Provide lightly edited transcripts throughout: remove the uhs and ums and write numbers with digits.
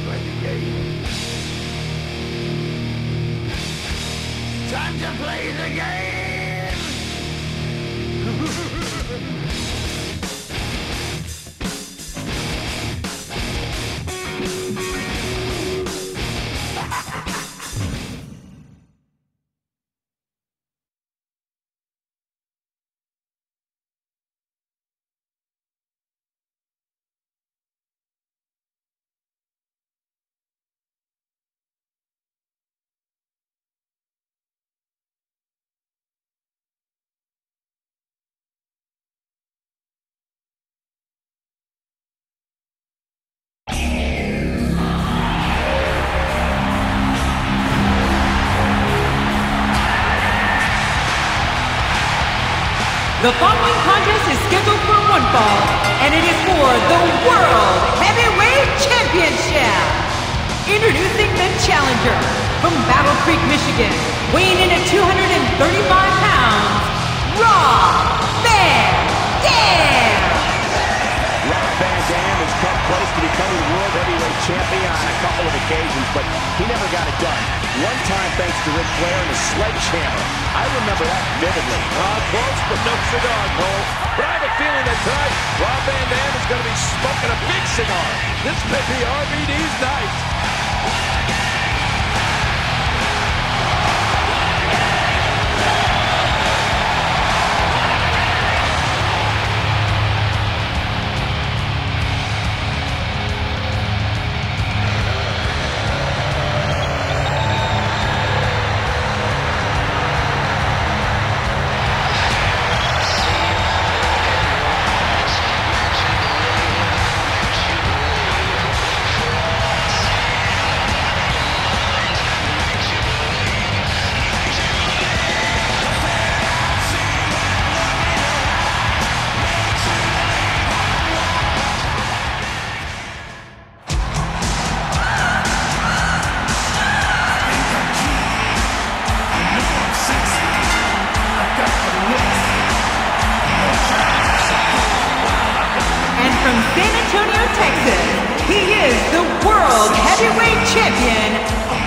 play the game. Time to play the game! The following contest is scheduled for one fall, and it is for the World Heavyweight Championship. Introducing the challenger from Battle Creek, Michigan, weighing in at 235 pounds, Rob Van Dam. Rob Van Dam has come close to becoming World Heavyweight Champion on a couple of occasions, but he never got it done. One time thanks to Ric Flair and a sledgehammer. I remember that vividly. Close, but no cigar, Cole. But I have a feeling that tonight, Rob Van Dam is going to be smoking a big cigar. This may be RVD's night.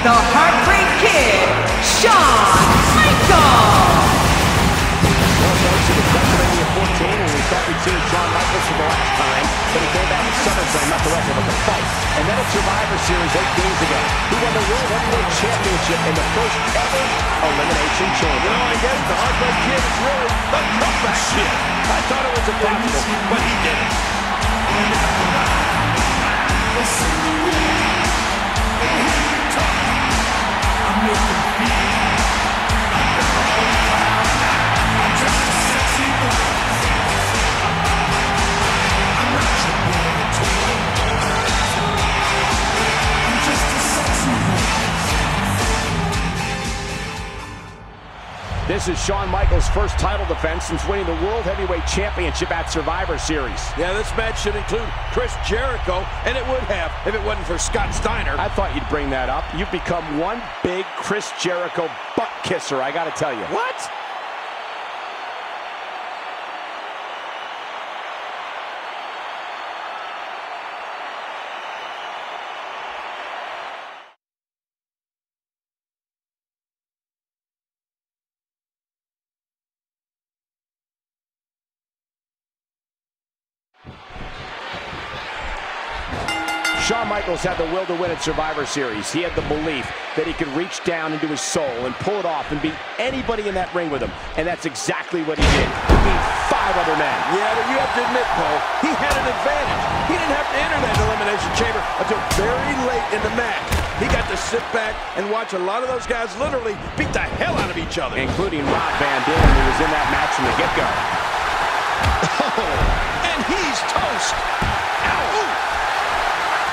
The Heartbreak Kid, Shawn Michaels. Well, folks, it was WrestleMania 14 when we thought we'd seen Shawn Michaels for the last time, but he came back at SummerSlam, not the rest of us, a fight. And then at Survivor Series 8 days ago, he won the World Heavyweight Championship in the first ever Elimination Chamber. You know, I guess the Heartbreak Kid is really the comeback kid. I thought it was impossible, but he did it. This is Shawn Michaels' first title defense since winning the World Heavyweight Championship at Survivor Series. Yeah, this match should include Chris Jericho, and it would have if it wasn't for Scott Steiner. I thought you'd bring that up. You've become one big Chris Jericho butt kisser, I gotta tell you. What? Shawn Michaels had the will to win at Survivor Series. He had the belief that he could reach down into his soul and pull it off and beat anybody in that ring with him. And that's exactly what he did. He beat 5 other men. Yeah, but you have to admit, Cole, he had an advantage. He didn't have to enter that Elimination Chamber until very late in the match. He got to sit back and watch a lot of those guys literally beat the hell out of each other. Including Rob Van Dam, who was in that match from the get-go. Oh, and he's toast. Ow!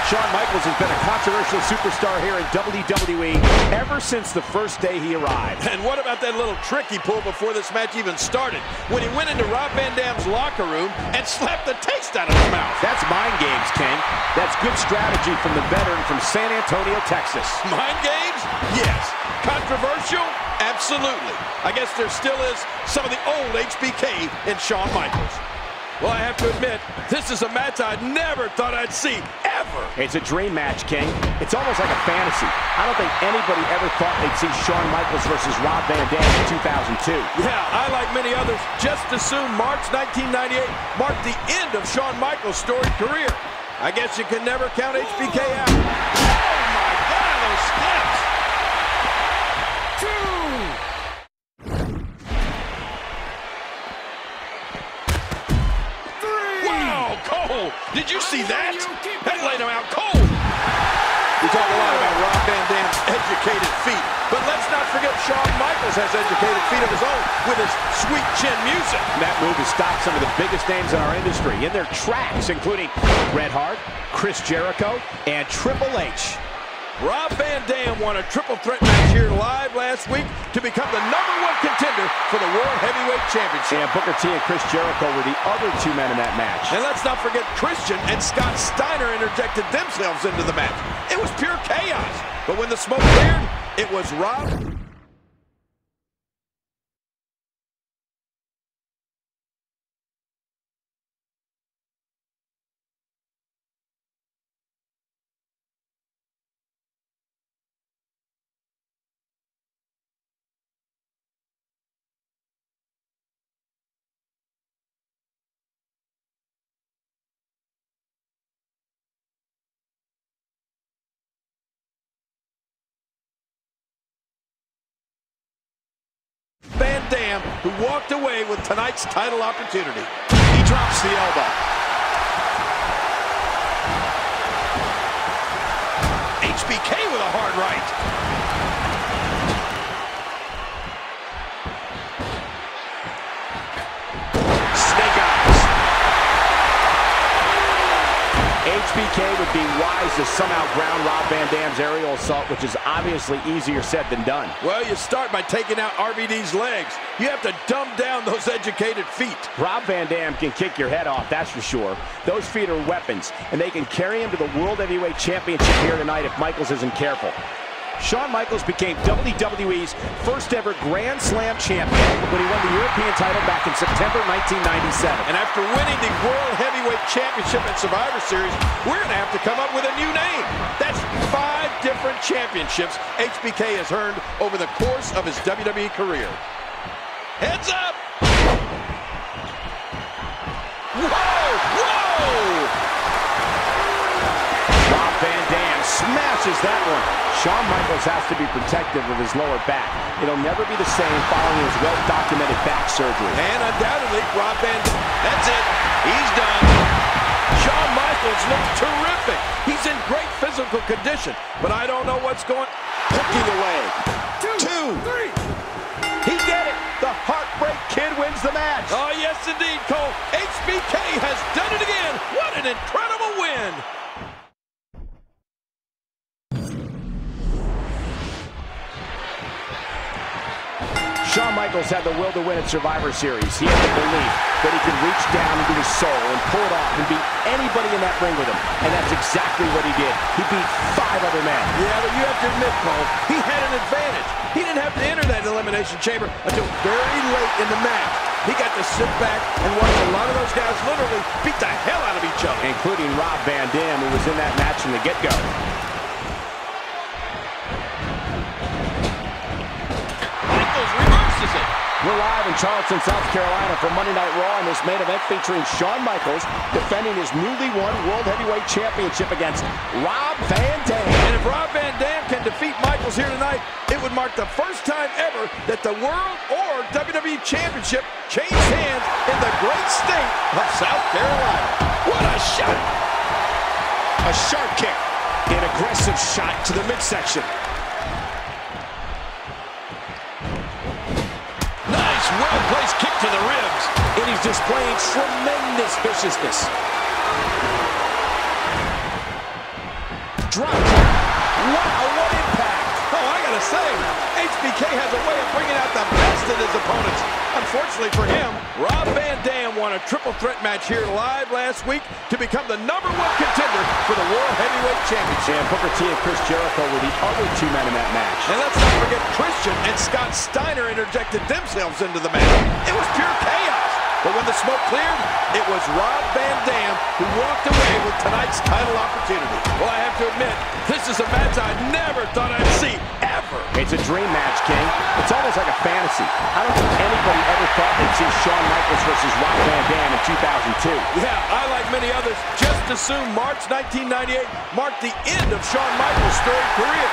Shawn Michaels has been a controversial superstar here in WWE ever since the first day he arrived. And what about that little trick he pulled before this match even started? When he went into Rob Van Dam's locker room and slapped the taste out of his mouth. That's mind games, King. That's good strategy from the veteran from San Antonio, Texas. Mind games? Yes. Controversial? Absolutely. I guess there still is some of the old HBK in Shawn Michaels. Well, I have to admit, this is a match I never thought I'd see, ever. It's a dream match, King. It's almost like a fantasy. I don't think anybody ever thought they'd see Shawn Michaels versus Rob Van Dam in 2002. Yeah, I, like many others, just assumed March 1998 marked the end of Shawn Michaels' storied career. I guess you can never count HBK out. Oh, my God, those steps! 2, 3. Wow, Cole! Did you see that? That laid him out cold. We talk a lot about Rob Van Dam's educated feet, but let's not forget Shawn Michaels has educated feet of his own with his sweet chin music. That move has stopped some of the biggest names in our industry in their tracks, including Bret Hart, Chris Jericho, and Triple H. Rob Van Dam won a triple threat match here live last week to become the #1 contender for the World Heavyweight Championship. And Booker T and Chris Jericho were the other two men in that match. And let's not forget Christian and Scott Steiner interjected themselves into the match. It was pure chaos. But when the smoke cleared, it was Rob. Van Dam, who walked away with tonight's title opportunity. He drops the elbow. HBK with a hard right. Snake eyes. HBK would be wise to somehow ground Rob Van Dam's aerial assault, which is obviously easier said than done. Well, you start by taking out RVD's legs. You have to dumb down those educated feet. Rob Van Dam can kick your head off, that's for sure. Those feet are weapons, and they can carry him to the World Heavyweight Championship here tonight if Michaels isn't careful. Shawn Michaels became WWE's first ever Grand Slam champion when he won the European title back in September 1997. And after winning the World Heavyweight Championship at Survivor Series, we're going to have to come up with a new name. That's 5 different championships HBK has earned over the course of his WWE career. Heads up! Whoa! Whoa! Rob Van Dam smashes that one. Shawn Michaels has to be protective of his lower back. It'll never be the same following his well-documented back surgery. And undoubtedly, Rob Van Dam, that's it. He's done. Shawn Michaels looks terrific. He's in great physical condition, but I don't know what's going. Hooking away. 2, 3. He did it. The Heartbreak Kid wins the match. Oh, yes, indeed, Cole. HBK has done it again. What an incredible win. Shawn Michaels had the will to win at Survivor Series. He had the belief that he could reach down into his soul and pull it off and beat anybody in that ring with him. And that's exactly what he did. He beat 5 other men. Yeah, but you have to admit, Cole, he had an advantage. He didn't have to enter that Elimination Chamber until very late in the match. He got to sit back and watch a lot of those guys literally beat the hell out of each other. Including Rob Van Dam, who was in that match from the get-go. We're live in Charleston, South Carolina for Monday Night Raw in this main event featuring Shawn Michaels defending his newly won World Heavyweight Championship against Rob Van Dam. And if Rob Van Dam can defeat Michaels here tonight, it would mark the first time ever that the World or WWE Championship changed hands in the great state of South Carolina. What a shot! A sharp kick. An aggressive shot to the midsection. Well-placed kick to the ribs. And he's displaying tremendous viciousness. Drop kick. Wow, what impact. Oh, I gotta say, HBK has a way of bringing out the best in his opponents. Unfortunately for him, Rob Van Dam won a triple threat match here live last week to become the #1 contender for the World Heavyweight Championship. And Booker T and Chris Jericho were the other 2 men in that match. And let's not forget Christian and Scott Steiner interjected themselves into the match. It was pure chaos. But when the smoke cleared, it was Rob Van Dam who walked away with tonight's title opportunity. Well, I have to admit, this is a match I never thought I'd see, ever. It's a dream match, King. It's almost like a fantasy. I don't think anybody ever thought they'd see Shawn Michaels versus Rob Van Dam in 2002. Yeah, I, like many others, just assumed March 1998 marked the end of Shawn Michaels' storied career.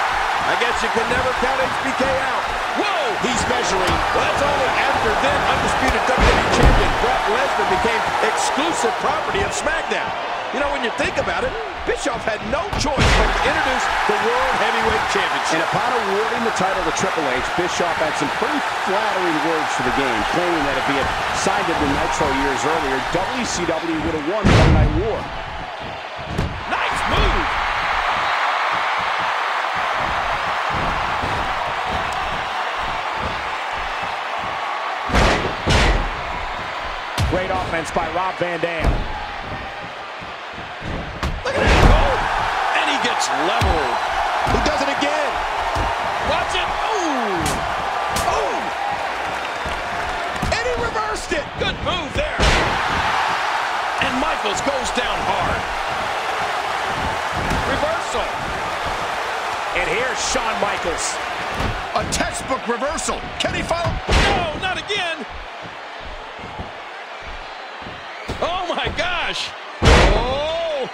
I guess you can never count HBK out. Whoa! He's measuring. Well, that's only after then undisputed WWE champion Brock Lesnar became exclusive property of SmackDown. You know, when you think about it, Bischoff had no choice but to introduce the World Heavyweight Championship. And upon awarding the title to Triple H, Bischoff had some pretty flattering words for the game, claiming that if he had signed it in Nitro years earlier, WCW would have won the One-Night War. Nice move! Great offense by Rob Van Dam. Look at that goal! And he gets leveled. He does it again. Watch it. Ooh! Oh! And he reversed it. Good move there. And Michaels goes down hard. Reversal. And here's Shawn Michaels. A textbook reversal. Can he follow? No, not again. Oh my gosh! Oh!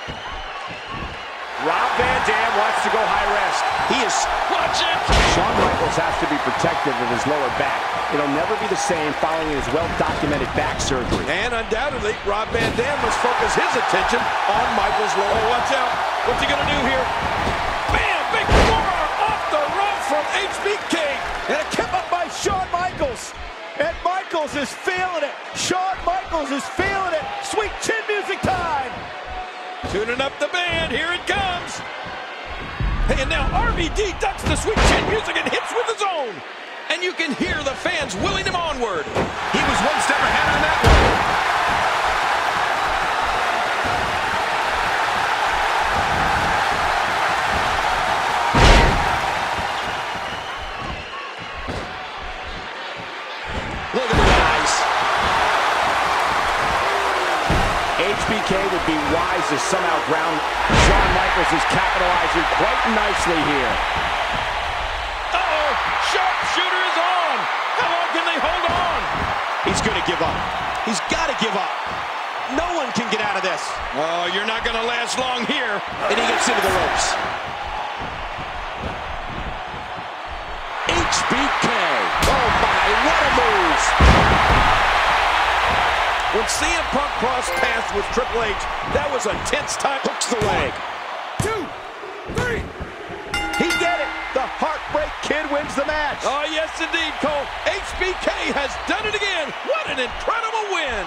Rob Van Dam wants to go high risk. He is... Watch it! Shawn Michaels has to be protective of his lower back. It'll never be the same following his well-documented back surgery. And undoubtedly, Rob Van Dam must focus his attention on Michaels' lower. Oh, watch out! What's he gonna do here? Bam! Big forearm off the rope from HBK! And a kick up by Shawn Michaels. And Michaels is feeling it. Shawn Michaels is feeling it. Sweet chin music time. Tuning up the band. Here it comes. Hey, and now RVD ducks the sweet chin music and hits with his own. And you can hear the fans willing him onward. He was one step ahead on that one. Look at the eyes. HBK would be wise to somehow ground. Shawn Michaels is capitalizing quite nicely here. Uh-oh, sharpshooter is on. How long can they hold on? He's going to give up. He's got to give up. No one can get out of this. Oh, you're not going to last long here. And he gets into the ropes. HBK. Oh my, what a move. When CM Punk crossed paths with Triple H, that was a tense time. Hooks the leg. 1, 2, 3. He did it. The Heartbreak Kid wins the match. Oh, yes, indeed, Cole. HBK has done it again. What an incredible win.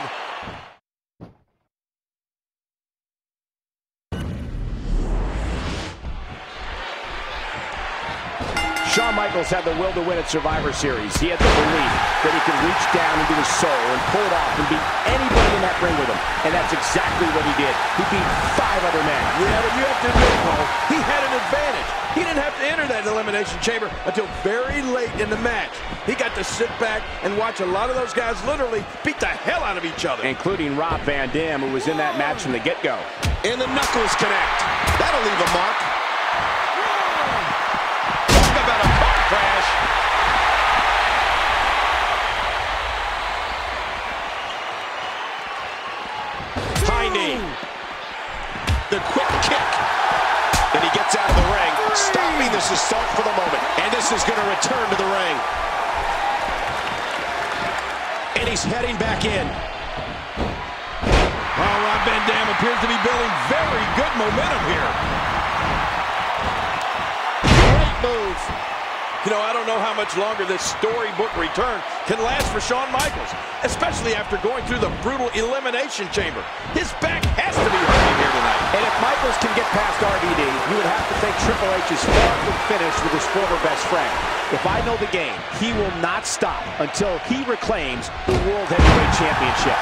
Shawn Michaels had the will to win at Survivor Series. He had the belief that he could reach down into his soul and pull it off and beat anybody in that ring with him. And that's exactly what he did. He beat 5 other men. Yeah, but you have to admit, Cole, he had an advantage. He didn't have to enter that elimination chamber until very late in the match. He got to sit back and watch a lot of those guys literally beat the hell out of each other. Including Rob Van Dam, who was in that match from the get-go. And the knuckles connect. That'll leave a mark. About a car crash. High knee. The quick kick. And he gets out of the ring, stopping this assault for the moment. And this is going to return to the ring. And he's heading back in. Oh, Rob Van Dam appears to be building very good momentum here. Move. You know, I don't know how much longer this storybook return can last for Shawn Michaels, especially after going through the brutal elimination chamber. His back has to be hurting here tonight. And if Michaels can get past RVD, you would have to think Triple H is far from finished with his former best friend. If I know the game, he will not stop until he reclaims the World Heavyweight Championship.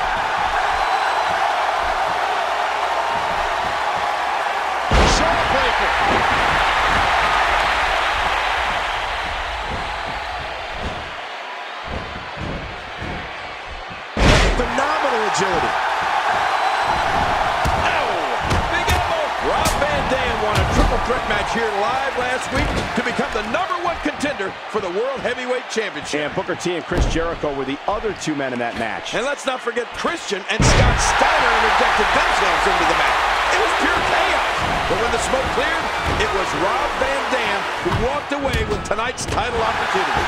Shawn Michaels. Phenomenal rematch here live last week to become the #1 contender for the World Heavyweight Championship. And Booker T and Chris Jericho were the other two men in that match. And let's not forget Christian and Scott Steiner interjected themselves into the match. It was pure chaos. But when the smoke cleared, it was Rob Van Dam who walked away with tonight's title opportunity.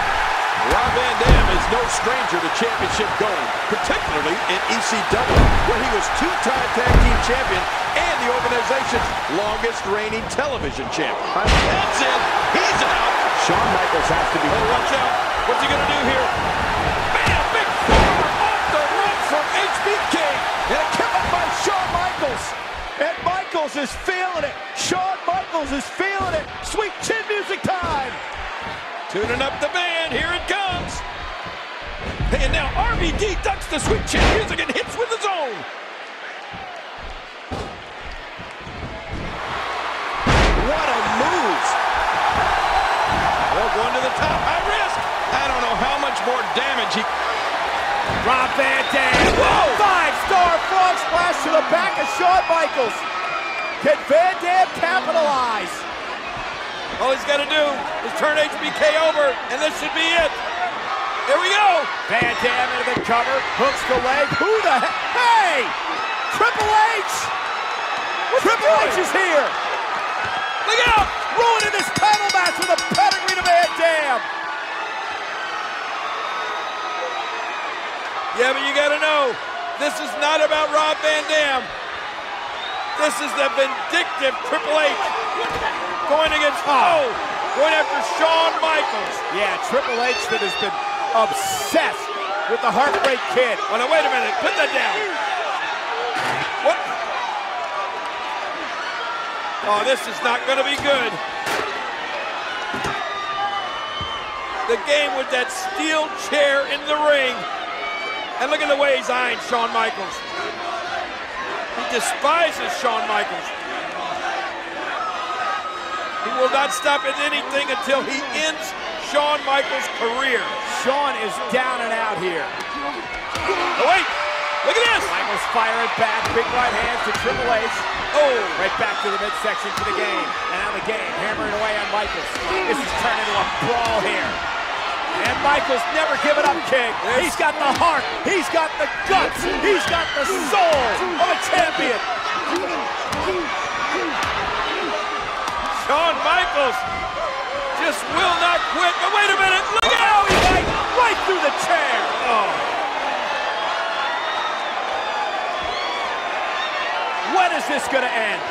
Rob Van Dam is no stranger to championship gold, particularly in ECW, where he was two-time tag team champion and the organization's longest reigning television champion. That's it. He's out. Shawn Michaels has to be... Oh, watch out. What's he going to do here? Bam! Big forearm off the rope from HBK. And a kick up by Shawn Michaels. And Michaels is feeling it. Shawn Michaels is feeling it. Sweet chin music time. Tuning up the band, here it comes. And now RVD ducks the sweet chin music and hits with his own. What a move. Oh, going to the top, high risk. I don't know how much more damage he... Rob Van Dam. Whoa! 5-star frog splash to the back of Shawn Michaels. Can Van Dam capitalize? All he's got to do is turn HBK over, and this should be it. Here we go. Van Dam into the cover, hooks the leg. Who the heck? Hey! Triple H! Triple H is here. Look out! Ruining this title match with a pedigree to Van Dam. Yeah, but you got to know, this is not about Rob Van Dam. This is the vindictive Triple H. Going against, going after Shawn Michaels. Yeah, Triple H that has been obsessed with the Heartbreak Kid. Oh, no, wait a minute. Put that down. What? Oh, this is not going to be good. The game with that steel chair in the ring. And look at the way he's eyeing Shawn Michaels. He despises Shawn Michaels. He will not stop at anything until he ends Shawn Michaels' career. Shawn is down and out here. Oh, wait! Look at this! Michaels firing back, big right hands to Triple H. Oh! Right back to the midsection for the game. And now the game hammering away on Michaels. This is turning into a brawl here. And Michaels never giving up, King. He's got the heart. He's got the guts. He's got the soul of a champion. Shawn Michaels just will not quit. Oh, wait a minute. Look out! He's right through the chair. Oh. When is this going to end?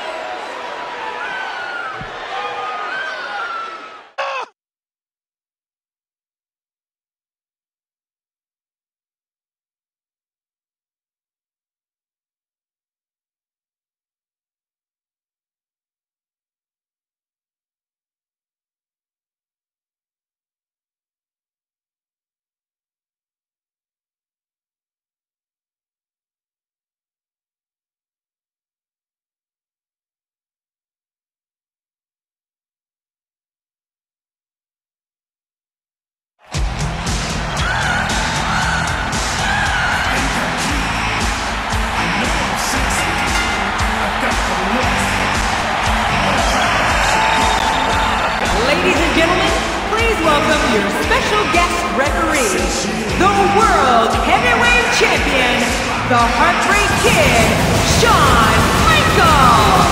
Ladies and gentlemen, please welcome your special guest referee, the World Heavyweight Champion, the Heartbreak Kid, Shawn Michaels.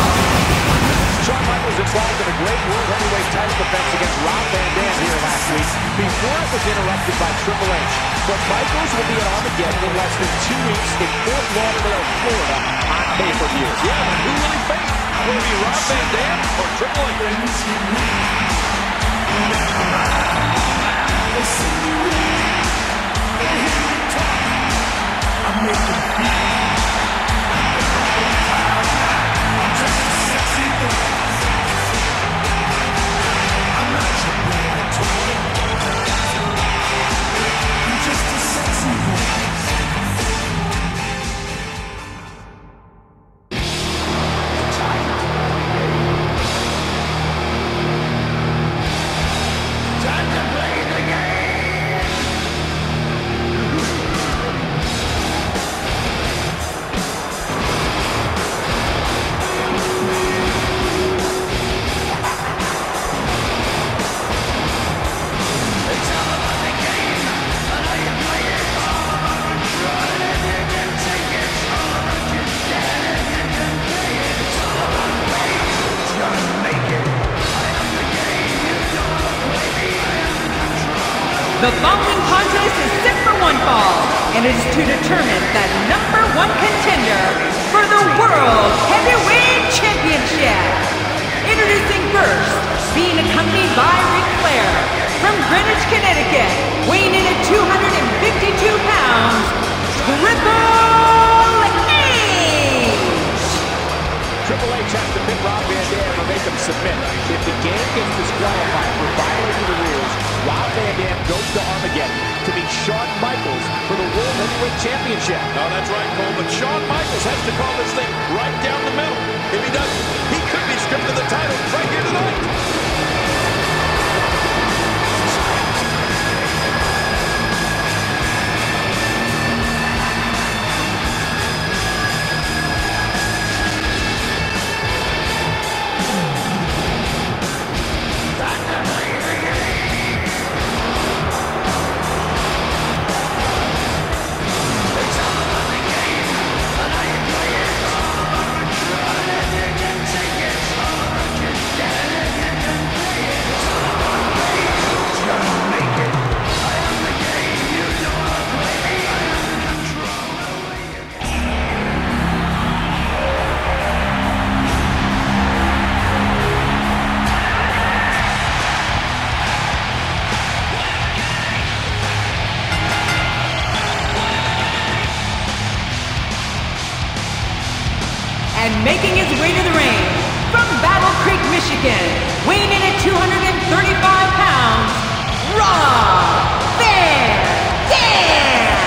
Shawn Michaels involved in a great World Heavyweight title defense against Rob Van Dam here last week before it was interrupted by Triple H. But Michaels will be at Armageddon in less than 2 weeks in Fort Lauderdale, Florida on pay-per-view. Yeah, but who will he face? Will it be Rob Van Dam or Triple H? The following contest is set for one fall, and it is to determine the #1 contender for the World Heavyweight Championship. Introducing first, being accompanied by Ric Flair, from Greenwich, Connecticut, weighing in at 252 pounds, Triple H! Triple H has to pick Rob Van Dam or make him submit. If the game gets disqualified for violating the rules, Rob Van Dam goes to Armageddon to meet Shawn Michaels for the World Heavyweight Championship. Oh, that's right, Cole, but Shawn Michaels has to call this thing right down the middle. If he doesn't, he could be stripped of the title right here tonight. And making his way to the ring, from Battle Creek, Michigan, weighing in at 235 pounds, Rob Van Dam!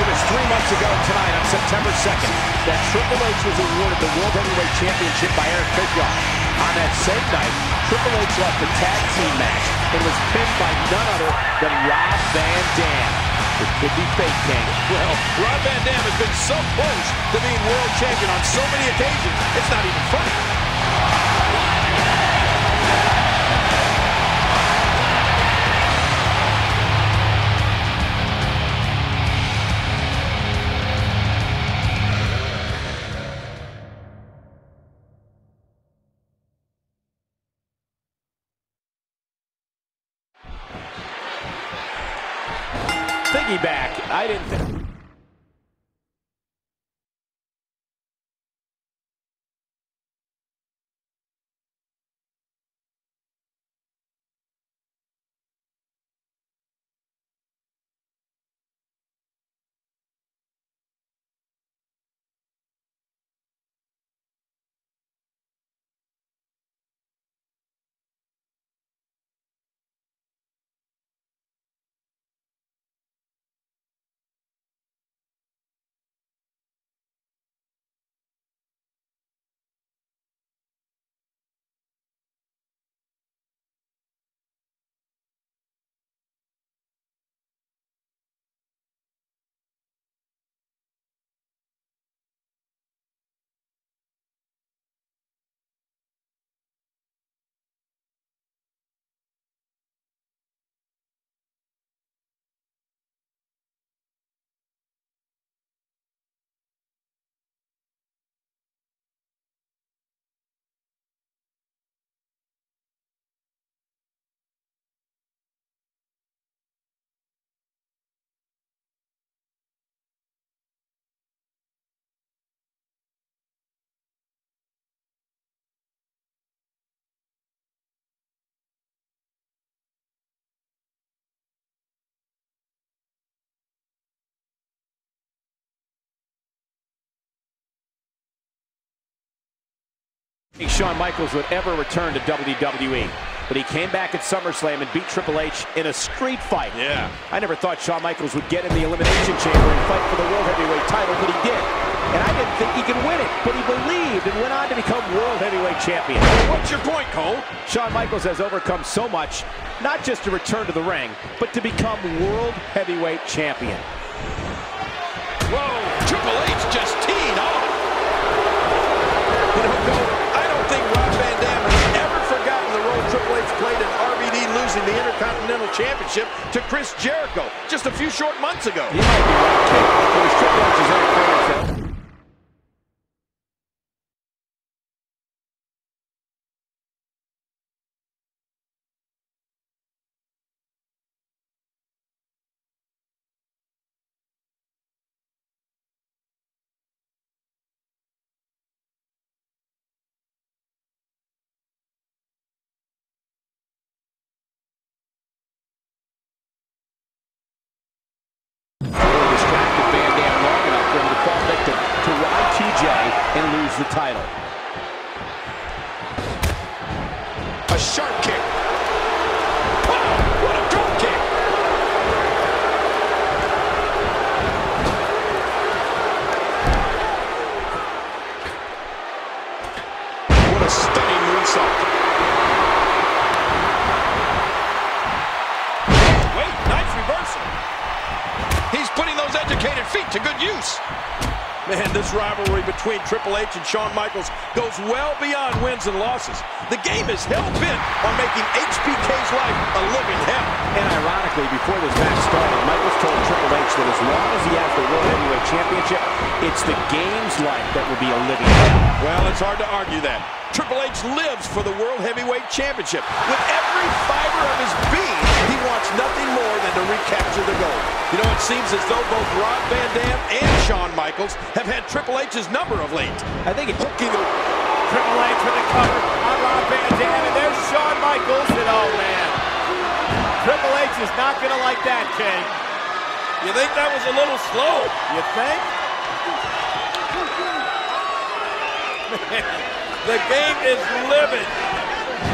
It was 3 months ago tonight on September 2nd that Triple H was awarded the World Heavyweight Championship by Eric Bischoff. On that same night, Triple H lost the tag team match and was pinned by none other than Rob Van Dam. It could be fake, King. Well, Rob Van Dam has been so close to being world champion on so many occasions, it's not even funny. Thinking back, I didn't think... Shawn Michaels would ever return to WWE, but he came back at SummerSlam and beat Triple H in a street fight. Yeah. I never thought Shawn Michaels would get in the Elimination Chamber and fight for the World Heavyweight title, but he did. And I didn't think he could win it, but he believed and went on to become World Heavyweight Champion. What's your point, Cole? Shawn Michaels has overcome so much, not just to return to the ring, but to become World Heavyweight Champion. Whoa, Triple H just teed off. You know, Cole, I don't think Rob Van Dam has ever forgotten the role Triple H played in RVD losing the Intercontinental Championship to Chris Jericho just a few short months ago. You might be right, King. It was Triple H's own fans, though. the title. A sharp kick. Wow, what a drop kick. What a stunning moonsault. Wait, nice reversal. He's putting those educated feet to good use. Man, this rivalry between Triple H and Shawn Michaels goes well beyond wins and losses. The game is hell-bent on making HBK's life a living hell. And ironically, before this match started, Michaels told Triple H that as long as he has the World Heavyweight Championship, it's the game's life that will be a living hell. Well, it's hard to argue that. Triple H lives for the World Heavyweight Championship. With every fiber of his being, he wants nothing more than to recapture the gold. You know, it seems as though both Rob Van Dam and Shawn Michaels have had Triple H's number of late. I think it's hooking the... Triple H with the cover on Rob Van Dam, and there's Shawn Michaels, and oh man, Triple H is not going to like that, King. You think that was a little slow? You think? The game is living.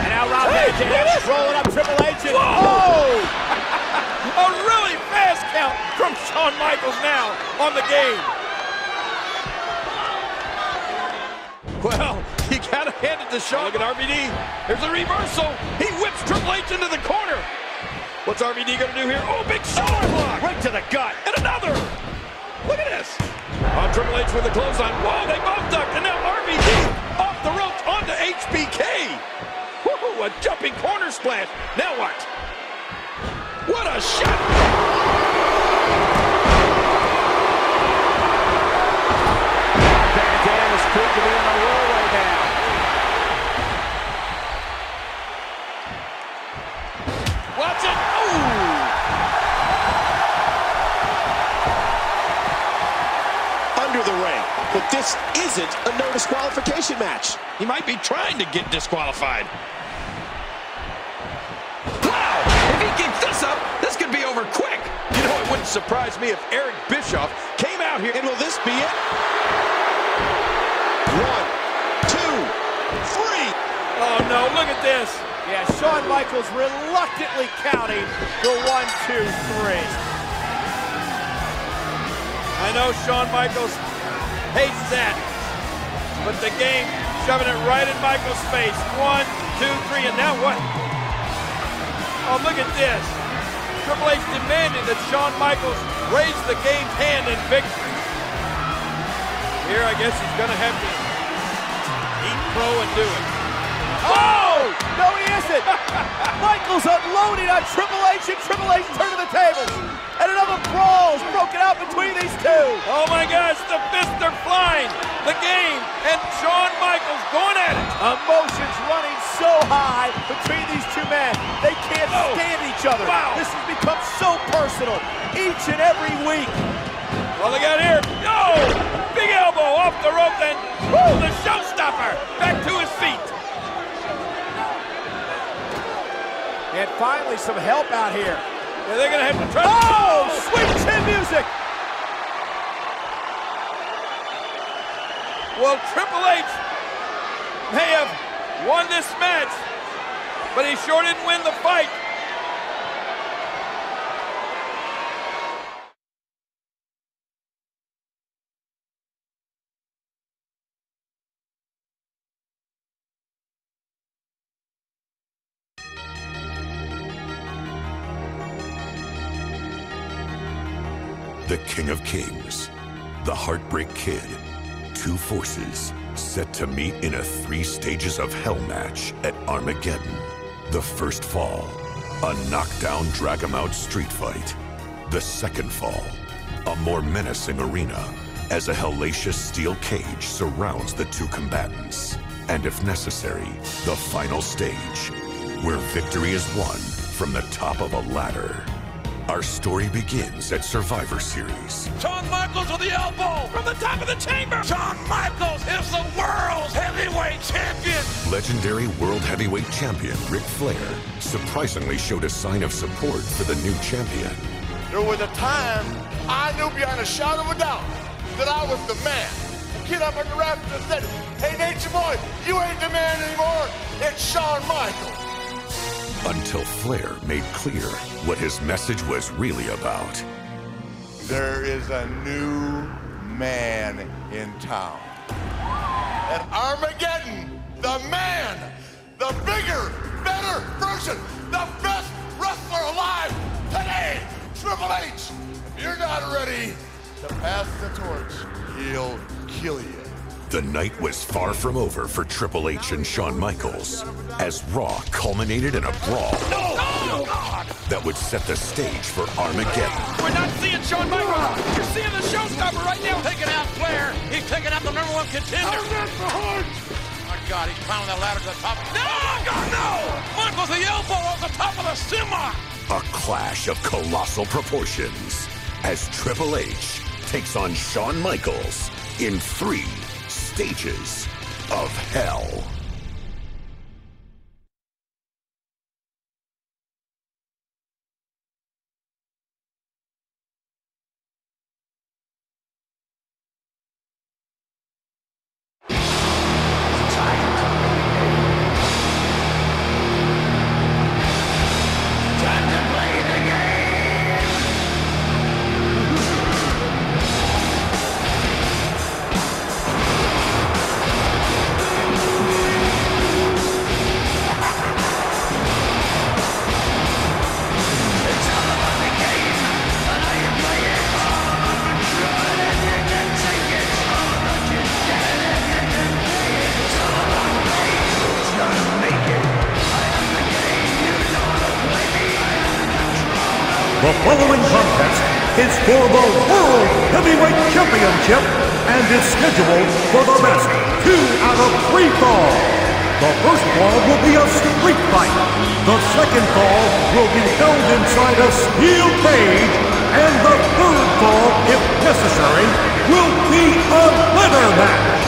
And now Rob Van Dam rolling up Triple H, and oh! A really fast count from Shawn Michaels now on the game. Well, you gotta hand it to Shawn. Look at RVD. Here's a reversal. He whips Triple H into the corner. What's RVD gonna do here? Oh, big shoulder block. Right to the gut. And another. Look at this. Triple H with a clothesline. Whoa, they both ducked. And now RVD off the ropes onto HBK. Woo, a jumping corner splash. Now what? What a shot! Van Dam is proved to be on a roll right now. Watch it! Ooh! Under the ring. But this isn't a no disqualification match. He might be trying to get disqualified. Keeps this up, this could be over quick. You know, it wouldn't surprise me if Eric Bischoff came out here. And will this be it? 1, 2, 3. oh no, look at this. Yeah, Shawn Michaels reluctantly counting the 1, 2, 3. I know Shawn Michaels hates that, but the game shoving it right in Michaels' face. 1, 2, 3, and now what? Oh, look at this. Triple H demanding that Shawn Michaels raise the game's hand in victory. Here, I guess he's going to have to eat crow and do it. Oh! No, he isn't! Michaels unloading on Triple H, and Triple H turning the tables. And another brawl is broken out between these two. Oh my gosh, the fists are flying. The game and Shawn Michaels going at it. Emotions running so high between these two men. They can't stand each other. Wow. This has become so personal each and every week. Well, they got here. Oh! Big elbow off the rope, then the showstopper back to his feet. And finally, some help out here. Yeah, they're going to have to try. Oh, sweet chin music. Well, Triple H may have won this match, but he sure didn't win the fight. The King of Kings, the Heartbreak Kid, two forces set to meet in a 3 stages of hell match at Armageddon. The first fall, a knockdown drag-em-out street fight. The second fall, a more menacing arena as a hellacious steel cage surrounds the two combatants. And if necessary, the final stage, where victory is won from the top of a ladder. Our story begins at Survivor Series. Shawn Michaels with the elbow from the top of the chamber. Shawn Michaels is the world's heavyweight champion. Legendary World Heavyweight Champion Ric Flair surprisingly showed a sign of support for the new champion. There was a time I knew beyond a shadow of a doubt that I was the man. Get up on the rafters and said, Hey, Nature Boy, you ain't the man anymore. It's Shawn Michaels. Until Flair made clear what his message was really about. There is a new man in town. At Armageddon, the man, the bigger, better version, the best wrestler alive today, Triple H. If you're not ready to pass the torch, he'll kill you. The night was far from over for Triple H and Shawn Michaels as Raw culminated in a brawl that would set the stage for Armageddon. We're not seeing Shawn Michaels. You're seeing the showstopper right now. Taking out Flair. He's taking out the #1 contender. Oh my God, he's climbing the ladder to the top. No, God, no! Michaels the elbow off the top of the semi. A clash of colossal proportions as Triple H takes on Shawn Michaels in 3 stages of hell. The following contest is for the World Heavyweight Championship and is scheduled for the best 2 out of 3 falls. The first fall will be a street fight. The second fall will be held inside a steel cage. And the third fall, if necessary, will be a ladder match.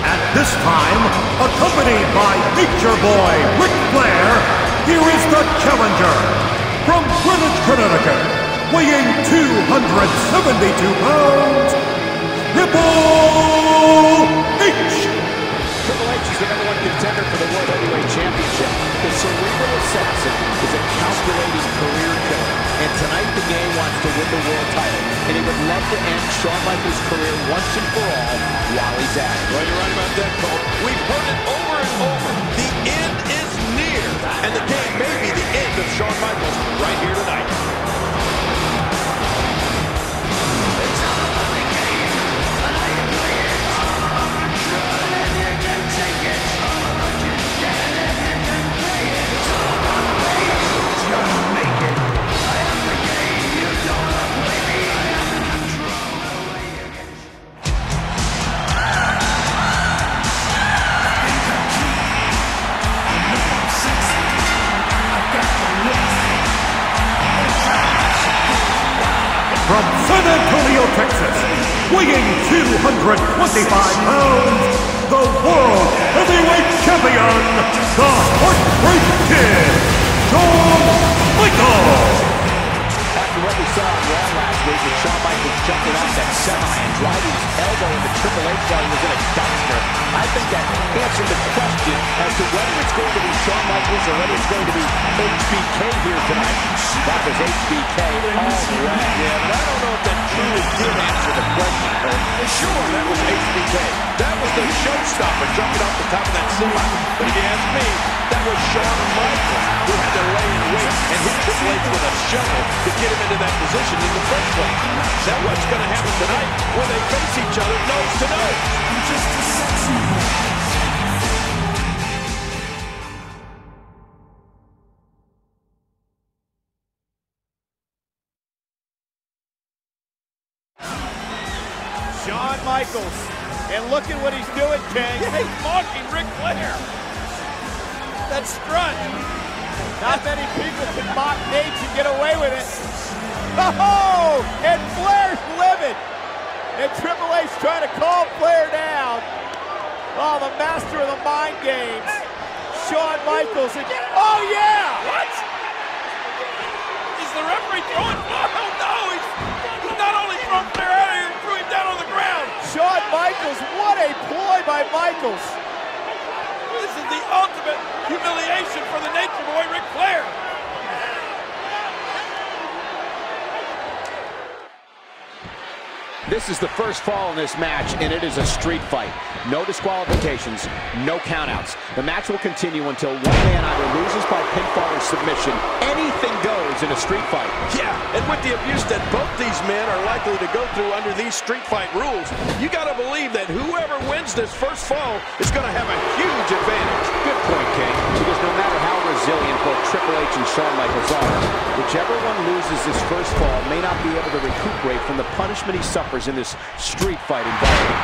At this time, accompanied by Nature Boy Ric Flair, here is the challenger. From Greenwich, Connecticut, weighing 272 pounds, Triple H! Triple H is the #1 contender for the World Heavyweight Championship. The cerebral assassin is a calculating career killer. And tonight the game wants to win the world title. And he would love to end Shawn Michaels' career once and for all while he's at it. Well, you're right about that, Cole. We've heard it over and over. The end is near. And the game may be the end of Shawn Michaels right here tonight. From San Antonio, Texas, weighing 225 pounds, the World Heavyweight Champion, the Heartbreak Kid, Shawn Michaels! After what we saw on Raw last week with Shawn Michaels jumping off that semi and driving his elbow into Triple H while he was in a dumpster, I think that answered the question as to whether it's going to be Shawn Michaels or whether it's going to be HBK here tonight. That was HBK all the way. Yeah, but I don't know if that truly did answer the question, Cole. Sure, that was HBK. That was the showstopper jumping off the top of that semi. But if you ask me, that was Shawn Michaels who had to lay in wait and hit Triple H with a shovel to get him into that position in the first place. Now what's going to happen tonight when they face each other nose to nose? Just a sexy Shawn Michaels, and look at what he's doing, King. He's mocking Ric Flair. That strut. Not many people can mock Nate and get away with it. Oh, and Flair's livid. And Triple H trying to calm Flair down. Oh, the master of the mind games. Shawn Michaels. Oh, yeah. What? Is the referee throwing? Oh, no. He's not only throwing Flair out of here, he threw him down on the ground. Shawn Michaels, what a ploy by by Michaels. This is the ultimate humiliation for the Nature Boy, Ric Flair. This is the first fall in this match, and it is a street fight. No disqualifications, no countouts. The match will continue until one man either loses by pinfall or submission. Anything goes in a street fight. Yeah, and with the abuse that both these men are likely to go through under these street fight rules, you gotta believe that whoever wins this first fall is gonna have a huge advantage. Good point, King, because no matter how resilient both Triple H and Shawn Michaels are, whichever one loses this first fall may not be able to recuperate from the punishment he suffers in this street fight environment.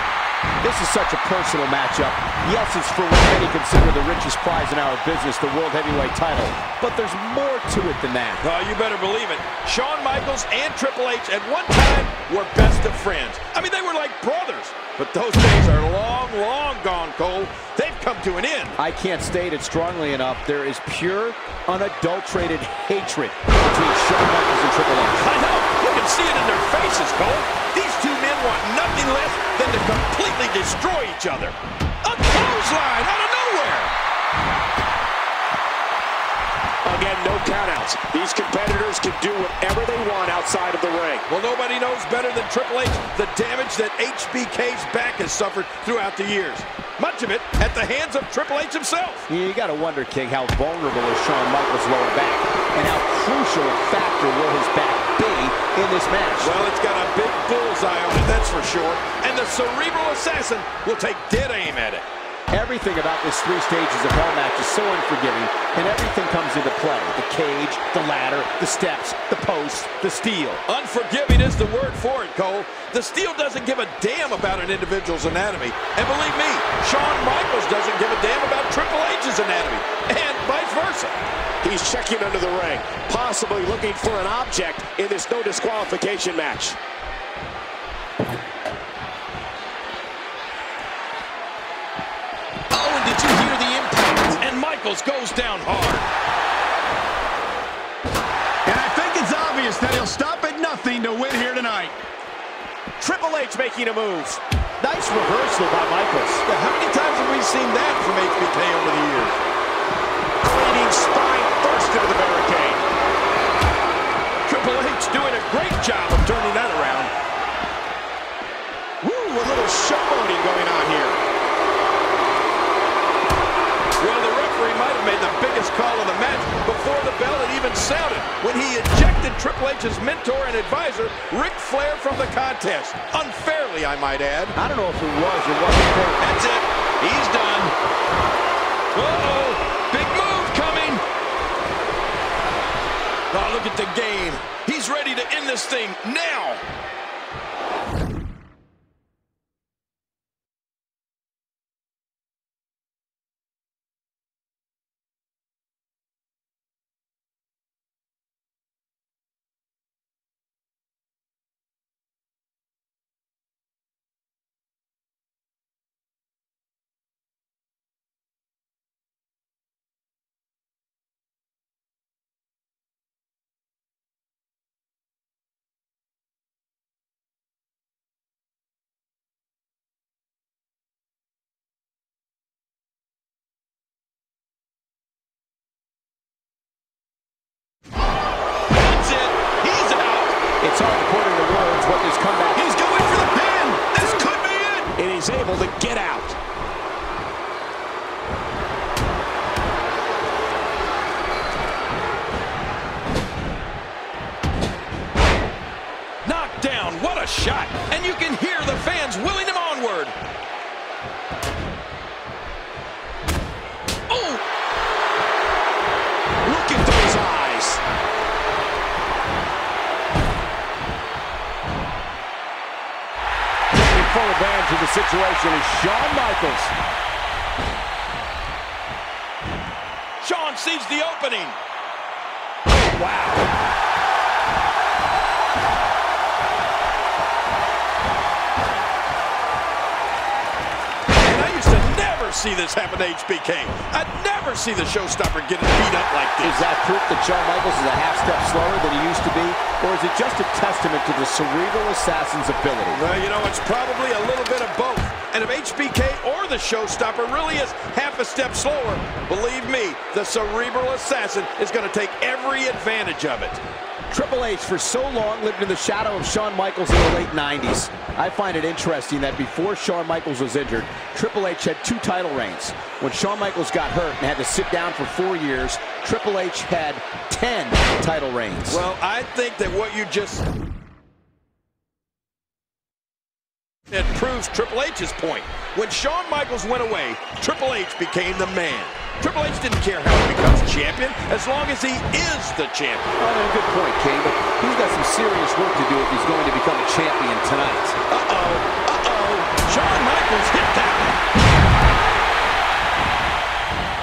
This is such a personal matchup. Yes, it's for what many consider the richest prize in our business, the World Heavyweight title. But there's more to it than that. You better believe it. Shawn Michaels and Triple H at one time were best of friends. I mean, they were like brothers. But those days are long, long gone, Cole. They've come to an end. I can't state it strongly enough. There is pure, unadulterated hatred between Shawn Michaels and Triple H. I know. You can see it in their faces, Cole. These two men want nothing less than to completely destroy each other. A clothesline out of nowhere. Again, no countouts. These competitors can do whatever they want outside of the ring. Well, nobody knows better than Triple H the damage that HBK's back has suffered throughout the years. Much of it at the hands of Triple H himself. You got to wonder, King, how vulnerable is Shawn Michaels' lower back, and how crucial a factor will his back be in this match. Well, it's got a big bullseye on it, that's for sure. And the cerebral assassin will take dead aim at it. Everything about this 3 stages of hell match is so unforgiving, and everything comes into play. The cage, the ladder, the steps, the posts, the steel. Unforgiving is the word for it, Cole. The steel doesn't give a damn about an individual's anatomy. And believe me, Shawn Michaels doesn't give a damn about Triple H's anatomy, and vice versa. He's checking under the ring, possibly looking for an object in this no disqualification match. Did you hear the impact? And Michaels goes down hard. And I think it's obvious that he'll stop at nothing to win here tonight. Triple H making a move. Nice reversal by Michaels. Yeah, how many times have we seen that from HBK over the years? Leading spine first into the barricade. Triple H doing a great job of turning that around. Woo, a little showboating going on here. Well, the referee might have made the biggest call of the match before the bell had even sounded, when he ejected Triple H's mentor and advisor, Ric Flair, from the contest. Unfairly, I might add. I don't know if it was or wasn't fair. That's it. He's done. Uh-oh. Big move coming. Oh, look at the game. He's ready to end this thing now. It's hard to put into words what this comeback. He's going for the pin. This could be it. And he's able to get out. Knocked down. What a shot. And you can hear the fans willing him onward. Oh! Look at those eyes. Full advantage of the situation is Shawn Michaels. Shawn sees the opening. Wow. And I used to never see this happen to HBK. I'd never see the showstopper getting beat up like this. Is that proof that Shawn Michaels is a half step slower than he used to be? Or is it just a testament to the cerebral assassin's ability? Well, you know, it's probably a little bit of both. And if HBK or the Showstopper really is half a step slower, believe me, the cerebral assassin is going to take every advantage of it. Triple H for so long lived in the shadow of Shawn Michaels in the late 90s. I find it interesting that before Shawn Michaels was injured, Triple H had 2 title reigns. When Shawn Michaels got hurt and had to sit down for 4 years, Triple H had 10 title reigns. Well, I think that what you just... it proves Triple H's point. When Shawn Michaels went away, Triple H became the man. Triple H didn't care how he becomes champion, as long as he is the champion. Oh, good point, King, but he's got some serious work to do if he's going to become a champion tonight. Shawn Michaels hit that one.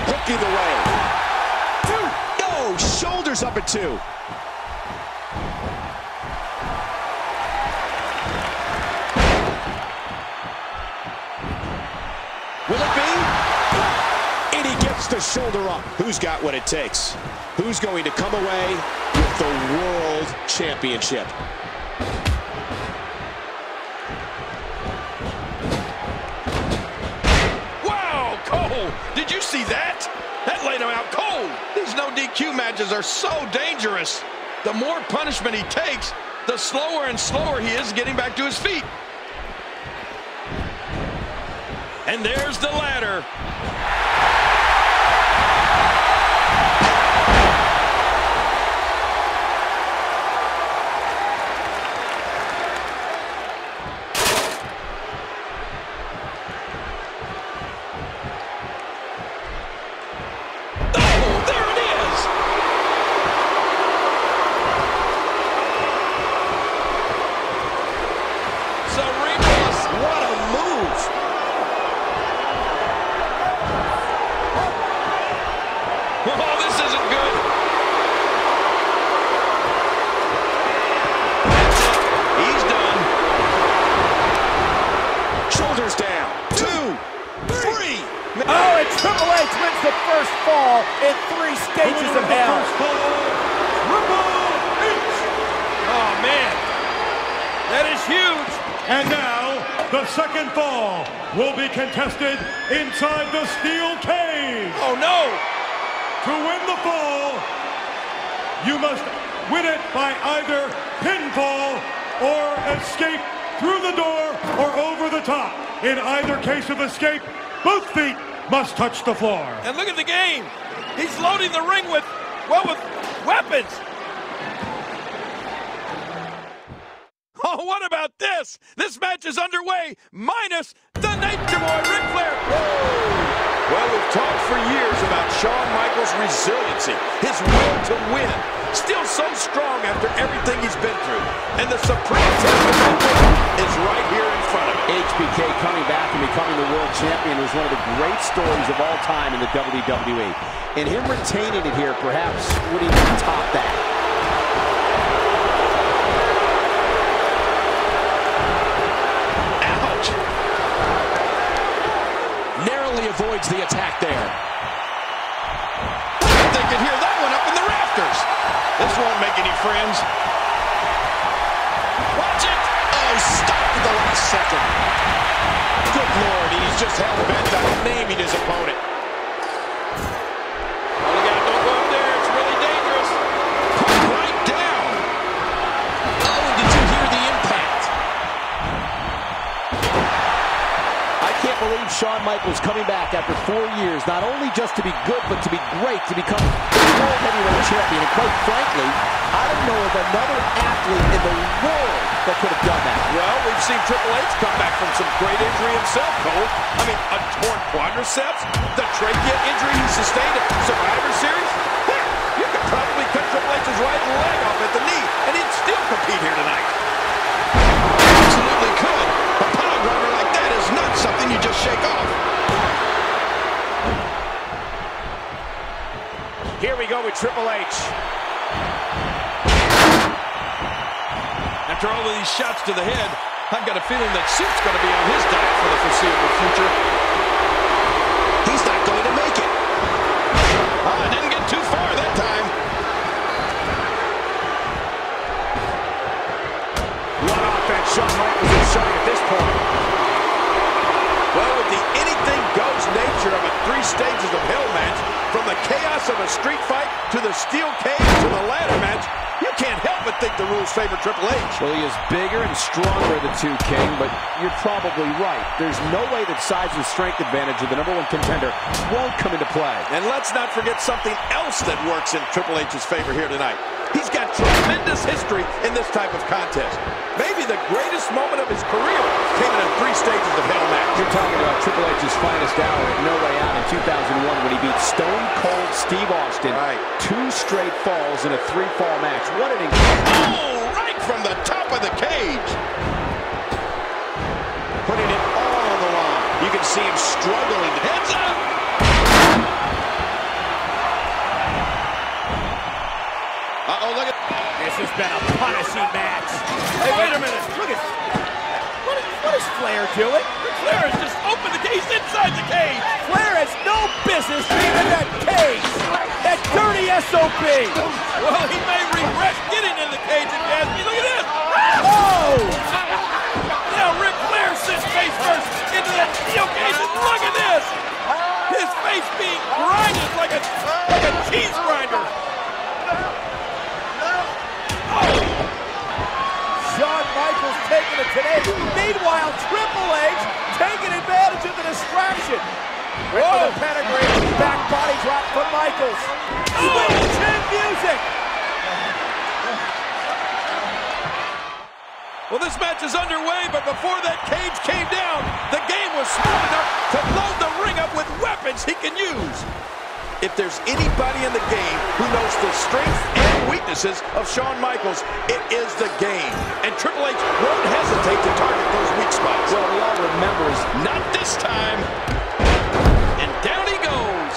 Hooking the way. No, shoulders up at 2. Will it be? And he gets the shoulder up. Who's got what it takes? Who's going to come away with the World Championship? Wow, Cole, did you see that? That laid him out cold. These no DQ matches are so dangerous. The more punishment he takes, the slower and slower he is getting back to his feet. And there's the ladder. Oh, there it is. Cerebros, what a move. Oh, this isn't good. That's it. He's done. Shoulders down. 2, 3. Oh, and Triple H wins the first fall in 3 stages of hell. Oh, man. That is huge. And now, the second fall will be contested inside the steel cage. Oh, no. To win the fall, you must win it by either pinfall or escape through the door or over the top. In either case of escape, both feet must touch the floor. And look at the game. He's loading the ring with, well, with weapons. Oh, what about this? This match is underway, minus the Nature Boy, Ric Flair. Woo! Well, we've talked for years about Shawn Michaels' resiliency, his will to win. Still so strong after everything he's been through. And the supreme test of the win is right here in front of him. HBK coming back and becoming the world champion was one of the great stories of all time in the WWE. And him retaining it here perhaps would even top that. Ouch! Narrowly avoids the attack there. They could hear that one up in the rafters. This won't make any friends. Watch it! Oh, stopped at the last second. Good Lord, he's just hell-bent on naming his opponent. Oh, look out, don't go up there. It's really dangerous. Put right down. Oh, did you hear the impact? I can't believe Shawn Michaels coming back after 4 years, not only just to be good, but to be great, to become the World Heavyweight Champion. And quite frankly, I don't know of another athlete in the world that could have done that. Well, we've seen Triple H come back from some great injury himself, Cole. I mean, a torn quadriceps, the trachea injury he sustained at Survivor Series. Heck, you could probably cut Triple H's right leg off at the knee, and he'd still compete here tonight. Absolutely could. A power driver like that is not something you just shake off. Here we go with Triple H. After all of these shots to the head, I've got a feeling that Soup's going to be on his diet for the foreseeable future. He's not going to make it. Oh, I didn't get too far that time. What offense Shawn Michaels is showing at this point. street fight to the steel cage to the ladder match, you can't help but think the rules favor Triple H. Well, he is bigger and stronger than 2 King, but you're probably right. There's no way that size and strength advantage of the #1 contender won't come into play. And let's not forget something else that works in Triple H's favor here tonight. He's got tremendous history in this type of contest. Maybe the greatest moment of his career came in 3 stages of Hell match. You're talking about Triple H's finest hour at No Way Out in 2001 when he beat Stone Cold Steve Austin. Right. 2 straight falls in a 3-fall match. What an incredible... Oh, right from the top of the cage. Putting it all on the line. You can see him struggling. Heads up! Uh-oh, look at... This has been a punishing match. Hey, wait a minute. Look at... What is Flair doing? Flair has just opened the cage inside the cage. Flair has no business being in that cage. That dirty SOB. Well, he may regret getting in the cage if you ask me. Look at this. Oh! Now Ric Flair sits face first into that steel cage, and look at this. His face being grinded like a cheese grinder. Shawn Michaels taking it today. Meanwhile, Triple H taking advantage of the distraction. With the pedigree, back body drop from Michaels. Swing chin music. Well, this match is underway, but before that cage came down, the game was smart enough to load the ring up with weapons he can use. If there's anybody in the game who knows the strengths and weaknesses of Shawn Michaels, it is the game. And Triple H won't hesitate to target those weak spots. Well, we all remember his... Not this time. And down he goes.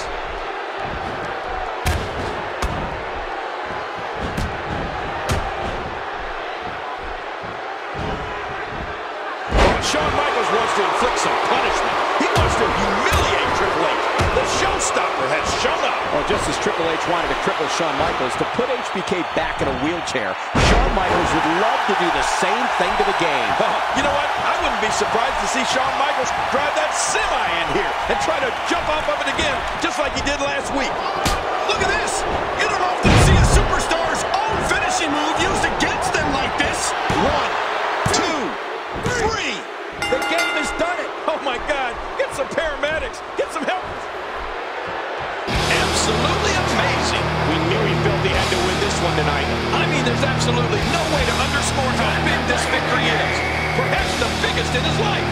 Well, Shawn Michaels wants to inflict some punishment. He wants to humiliate Triple H. The showstopper has shown up. Well, just as Triple H wanted to cripple Shawn Michaels, to put HBK back in a wheelchair, Shawn Michaels would love to do the same thing to the game. You know what? I wouldn't be surprised to see Shawn Michaels drive that semi in here and try to jump off of it again, just like he did last week. Look at this. You don't often see a superstar's own finishing move used against them like this. 1, 2, 3. The game has done it. Oh, my God. Get some paramedics. Get some help. Absolutely amazing. We knew he felt he had to win this one tonight. I mean, there's absolutely no way to underscore how big this victory is. Perhaps the biggest in his life.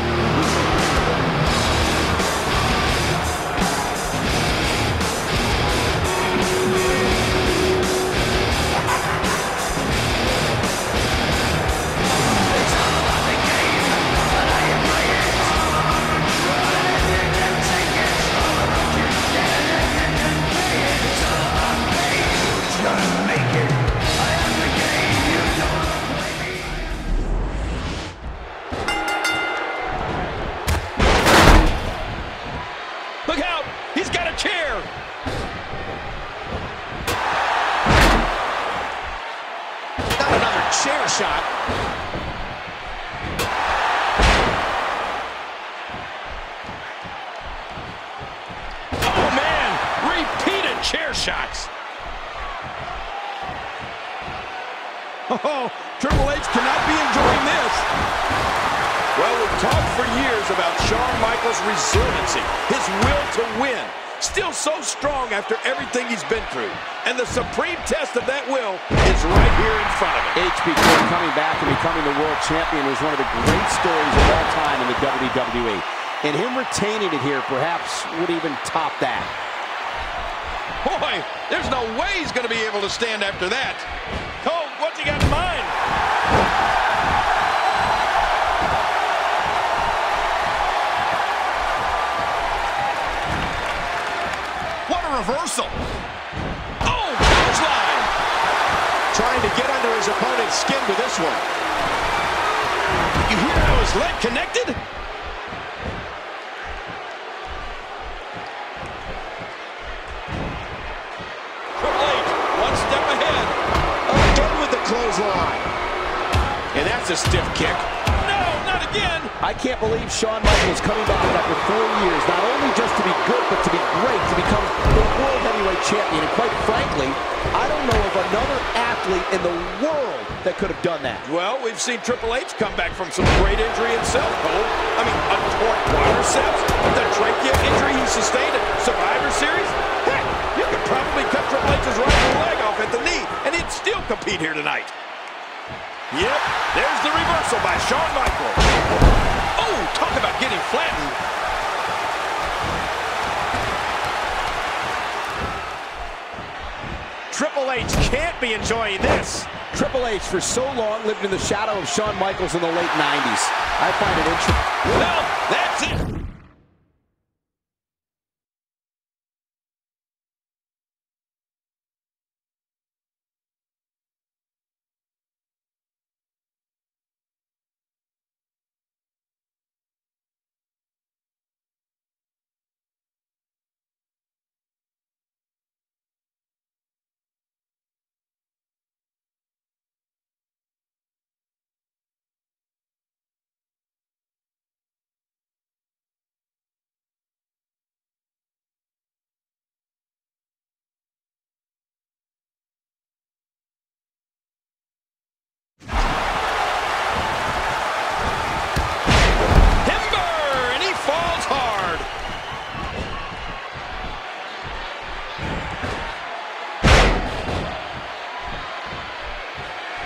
Look out! He's got a chair! Not another chair shot. Oh, man! Repeated chair shots! Oh, Triple H cannot be enjoying this. Well, we've talked for years about Shawn Michaels' resiliency, his will to win. Still so strong after everything he's been through. And the supreme test of that will is right here in front of him. HBK coming back and becoming the world champion was one of the great stories of all time in the WWE. And him retaining it here perhaps would even top that. Boy, there's no way he's going to be able to stand after that. Cole, what's he got in mind? What a reversal. Oh, clothesline. Trying to get under his opponent's skin with this one. You hear how his leg connected? Clothesline. And that's a stiff kick. No, not again. I can't believe Shawn Michaels coming back after 4 years, not only just to be good, but to be great, to become the World Heavyweight Champion. And quite frankly, I don't know of another athlete in the world that could have done that. Well, we've seen Triple H come back from some great injury himself, Cole. I mean, a torn quadriceps, the trachea injury he sustained at Survivor Series. Heck, you could probably cut Triple H's right leg off at the knee, and he'd still compete here tonight. Yep, there's the reversal by Shawn Michaels. Oh, talk about getting flattened. Triple H can't be enjoying this. Triple H for so long lived in the shadow of Shawn Michaels in the late 90s. I find it interesting. Well, that's it.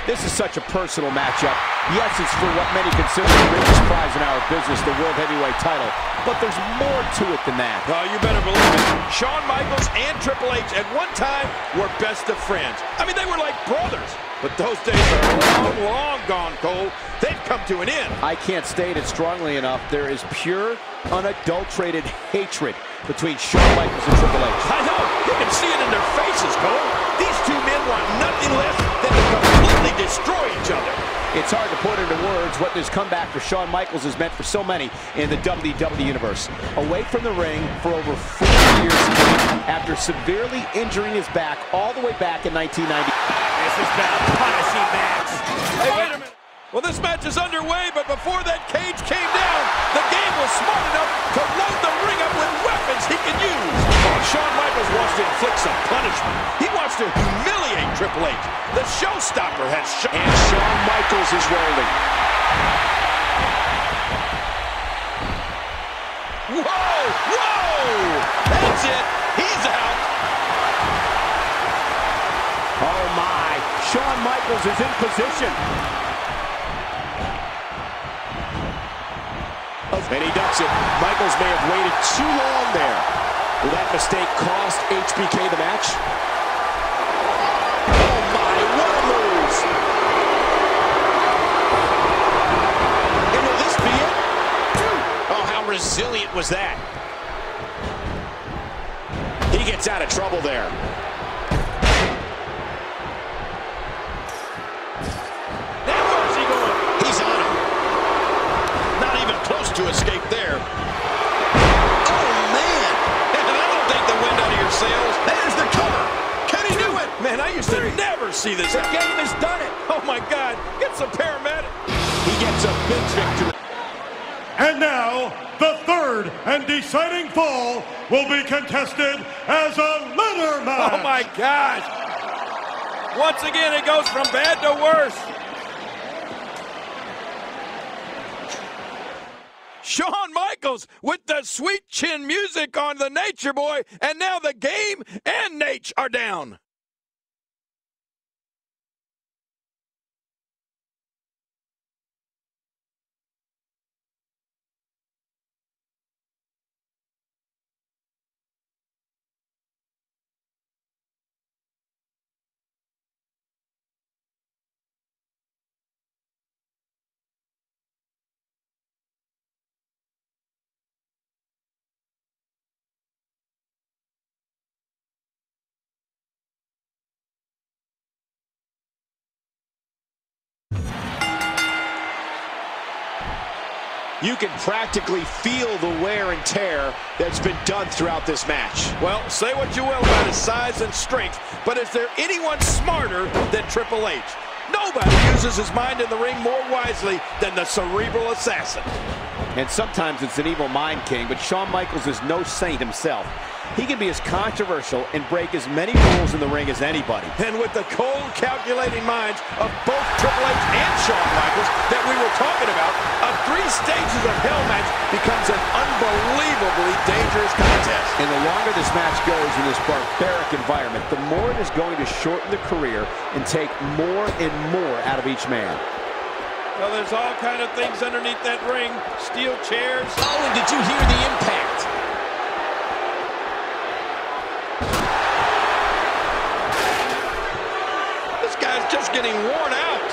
This is such a personal matchup. Yes, it's for what many consider the biggest prize in our business, the World Heavyweight title. But there's more to it than that. Oh, you better believe it. Shawn Michaels and Triple H at one time were best of friends. I mean, they were like brothers. But those days are long, long gone, Cole. They've come to an end. I can't state it strongly enough. There is pure, unadulterated hatred between Shawn Michaels and Triple H. I know. You can see it in their faces, Cole. These two men want nothing less than to completely destroy each other. It's hard to put into words what this comeback for Shawn Michaels has meant for so many in the WWE Universe. Away from the ring for over 4 years after severely injuring his back all the way back in 1990. This has been a punishing match. Hey, wait a minute. Well, this match is underway, but before that cage came down, the game was smart enough to load the ring up with weapons he can use. Oh, Shawn Michaels wants to inflict some punishment. He wants to humiliate Triple H. The showstopper has shot. And Shawn Michaels is rolling. Whoa! Whoa! That's it. He's out. Oh, my. Shawn Michaels is in position. And he ducks it. Michaels may have waited too long there. Will that mistake cost HBK the match? Oh my, what a move! And will this be it? Oh, how resilient was that? He gets out of trouble there. To escape there. Oh, man! And I don't take the wind out of your sails. There's the cover. Can he do it? Man, I used to never see this. The game has done it. Oh, my God. Get some paramedic. He gets a big victory. And now, the third and deciding fall will be contested as a ladder match. Oh, my gosh. Once again, it goes from bad to worse. Shawn Michaels with the sweet chin music on the Nature Boy, and now the game and Nate are down. You can practically feel the wear and tear that's been done throughout this match. Well, say what you will about his size and strength, but is there anyone smarter than Triple H? Nobody uses his mind in the ring more wisely than the cerebral assassin. And sometimes it's an evil mind, King, but Shawn Michaels is no saint himself. He can be as controversial and break as many rules in the ring as anybody. And with the cold, calculating minds of both Triple H and Shawn Michaels that we were talking about, a 3 stages of hell match becomes an unbelievably dangerous contest. And the longer this match goes in this barbaric environment, the more it is going to shorten the career and take more and more out of each man. Well, there's all kind of things underneath that ring. Steel chairs. Oh, and did you hear the impact? This guy's just getting worn out.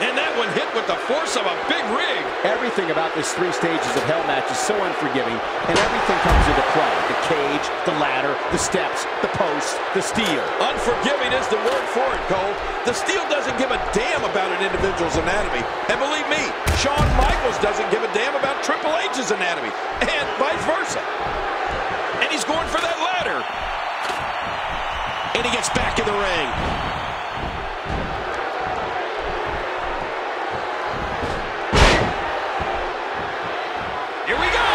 And that one hit with the force of a big rig. Everything about this 3 stages of hell match is so unforgiving, and everything comes into play. The cage, the ladder, the steps, the posts, the steel. Unforgiving is the word for it, Cole. The steel doesn't give a damn about an individual's anatomy. And believe me, Shawn Michaels doesn't give a damn about Triple H's anatomy. And vice versa. And he's going for that ladder. And he gets back in the ring. Here we go!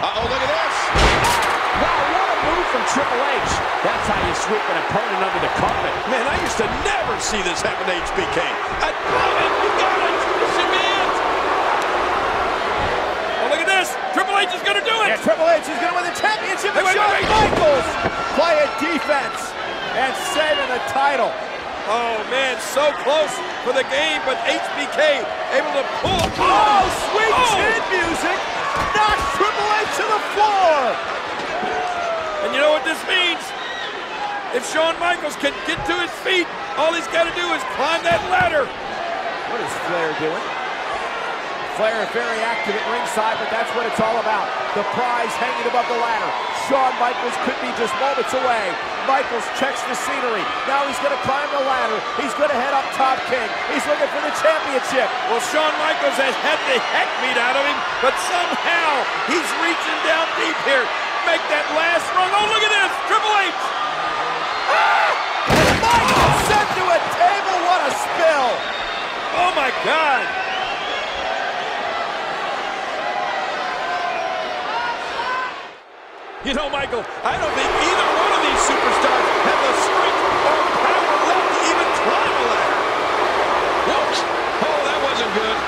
Uh-oh, look at this! Wow, what a move from Triple H. That's how you sweep an opponent under the carpet. Man, I used to never see this happen to HBK. I love it! You got it! This should be it! Oh, look at this! Triple H is gonna do it! Yeah, Triple H is going to win the championship. Hey, wait, Shawn wait. Michaels playing defense and saving the title. Oh, man, so close for the game, but HBK able to pull. Oh, sweet chin music knocks Triple H to the floor. And you know what this means? If Shawn Michaels can get to his feet, all he's got to do is climb that ladder. What is Flair doing? Flair very active at ringside, but that's what it's all about. The prize hanging above the ladder. Shawn Michaels could be just moments away. Michaels checks the scenery. Now he's going to climb the ladder. He's going to head up top, King. He's looking for the championship. Well, Shawn Michaels has had the heck beat out of him, but somehow he's reaching down deep here. Make that last run. Oh, look at this. Triple H. Ah! Michaels sent to a table. What a spill. Oh, my God. You know, Michael, I don't think either one of these superstars have the strength or power left to even climb a ladder. Whoops. Oh, that wasn't good.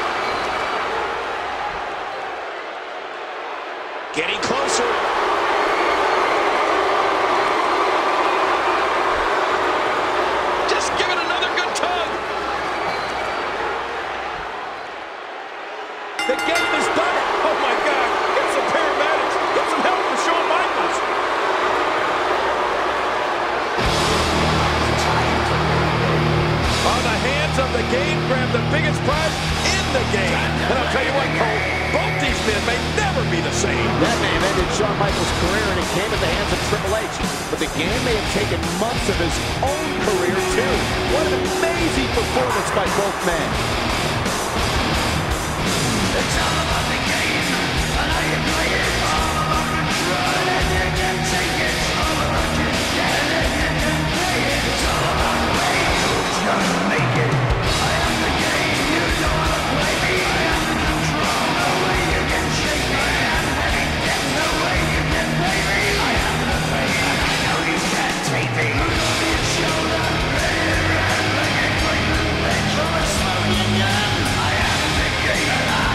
Getting closer. Just give it another good tug. The game is done. Oh, my God. Get some paramedics. Get some help for Shawn Michaels. On the hands of the game, grab the biggest prize in the game. And I'll tell you what, Cole, both these men may never be the same. That may have ended Shawn Michaels' career, and it came at the hands of Triple H. But the game may have taken months of his own career, too. What an amazing performance by both men. It's all about the game, and how you play it. It's all about control, and you can take it. It's all about your dead, and you can play it. It's all about the way who's gonna make it. I am the game, you don't wanna play me. I am the control, no way you can shake me. I am heavy, there's no way you can play me. I am the pain, and I know you can't take me. Look over your shoulder, ready to run like a Cleveland bitch from a smoking gun. I am the game, and I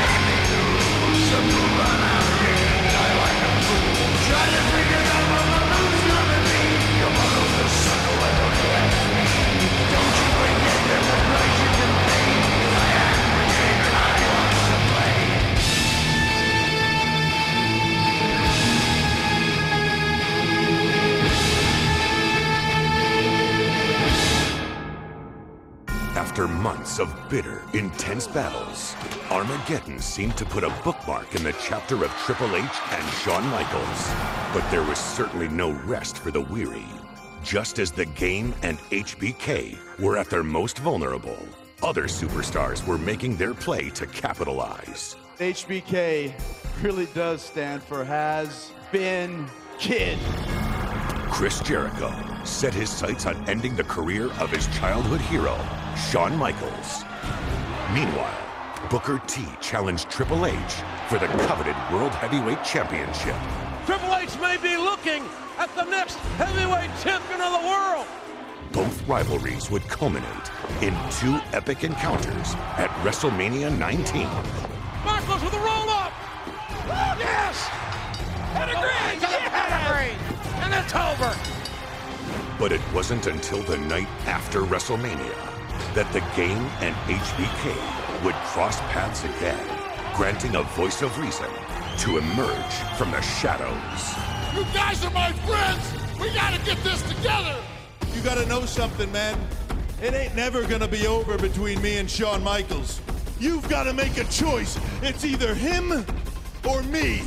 After months of bitter, intense battles, Armageddon seemed to put a bookmark in the chapter of Triple H and Shawn Michaels. But there was certainly no rest for the weary. Just as the Game and HBK were at their most vulnerable, other superstars were making their play to capitalize. HBK really does stand for Has Been Kid. Chris Jericho set his sights on ending the career of his childhood hero, Shawn Michaels. Meanwhile, Booker T challenged Triple H for the coveted World Heavyweight Championship. Triple H may be looking at the next heavyweight champion of the world. Both rivalries would culminate in 2 epic encounters at WrestleMania 19. Michaels with a roll-up. Yes! Pedigree! Yes! And it's over. But it wasn't until the night after WrestleMania that the Game and HBK would cross paths again, granting a voice of reason to emerge from the shadows. You guys are my friends! We gotta get this together! You gotta know something, man. It ain't never gonna be over between me and Shawn Michaels. You've gotta make a choice. It's either him or me.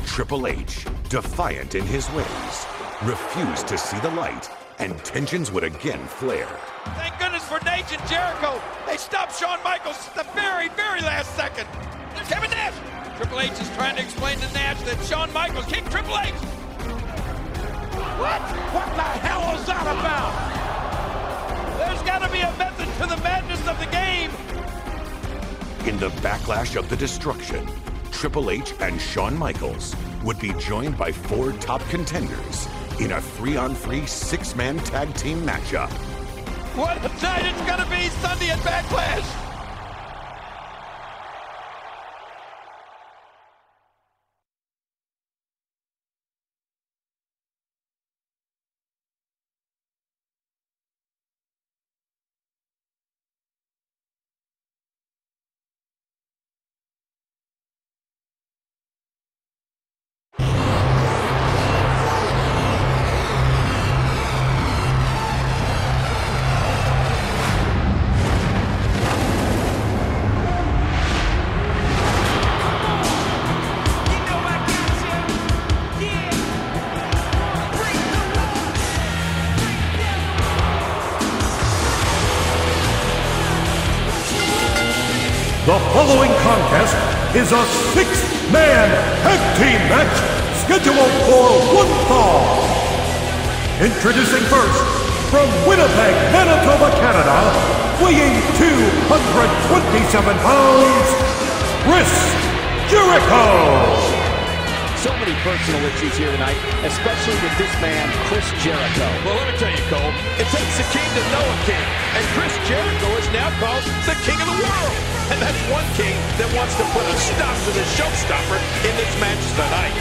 Triple H, defiant in his ways, refused to see the light, and tensions would again flare. Thank goodness for Nate and Jericho. They stopped Shawn Michaels at the very, very last second. There's Kevin Nash. Triple H is trying to explain to Nash that Shawn Michaels kicked Triple H. What? What the hell is that about? There's got to be a method to the madness of the game. In the backlash of the destruction, Triple H and Shawn Michaels would be joined by 4 top contenders in a 3-on-3 6-man tag team matchup. What a night it's going to be Sunday at Backlash. The following contest is a 6-man tag team match scheduled for 1 fall. Introducing first, from Winnipeg, Manitoba, Canada, weighing 227 pounds, Chris Jericho. So many personal issues here tonight, especially with this man, Chris Jericho. Well, let me tell you, Cole, it takes a king to know a king. And Chris Jericho is now called the king of the world. And that's one king that wants to put a stop to the showstopper in this match tonight.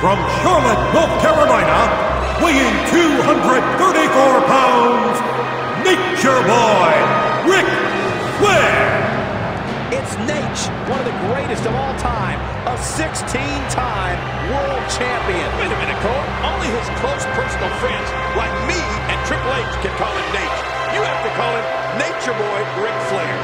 From Charlotte, North Carolina, weighing 234 pounds, Nature Boy, Ric Flair. It's Nate, one of the greatest of all time, a 16-time world champion. Wait a minute, Cole. Only his close personal friends like me and Triple H can call him Nate. You have to call him Nature Boy Ric Flair.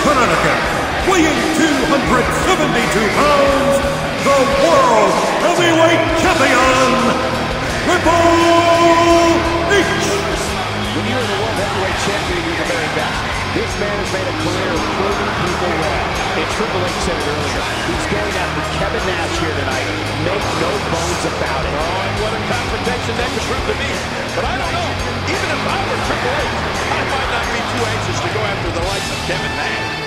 Connecticut, weighing 272 pounds, the World Heavyweight Champion, Triple H! When you're the World Heavyweight Champion, you're the very best. This man has made a career of proving people wrong. And Triple H said it earlier, he's going after Kevin Nash here tonight. Make no bones about it. Oh, and what a confrontation that could prove to be. But I don't know. Even if I were Triple H, I might not be too anxious to go after the likes of Kevin Nash.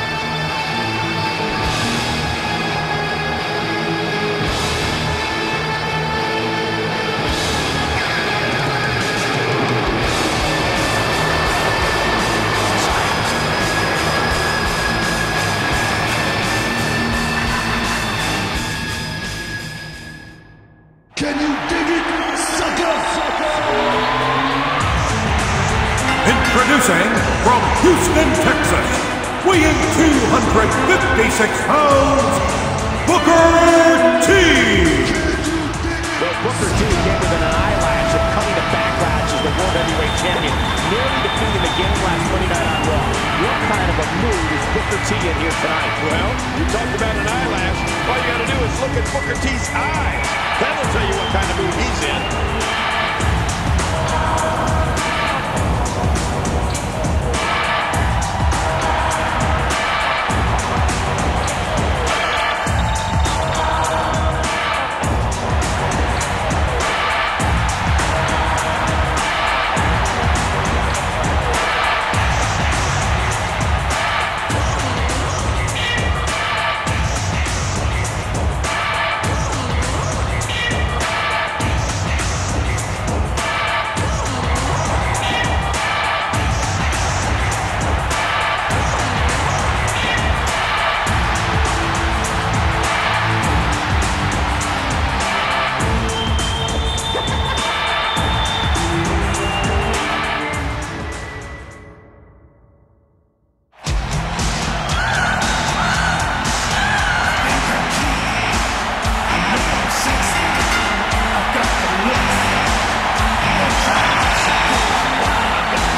Can you dig it, sucker? Introducing from Houston, Texas, weighing 256 pounds, Booker T. Well, Booker T came within an eyelash of coming to backlash as the World Heavyweight Champion, nearly defeating the game last Monday night on Raw. What kind of a mood is Booker T in here tonight? Well, you talked about an eyelash. All you got to do is look at Booker T's eyes. That'll tell you what kind of mood he's in.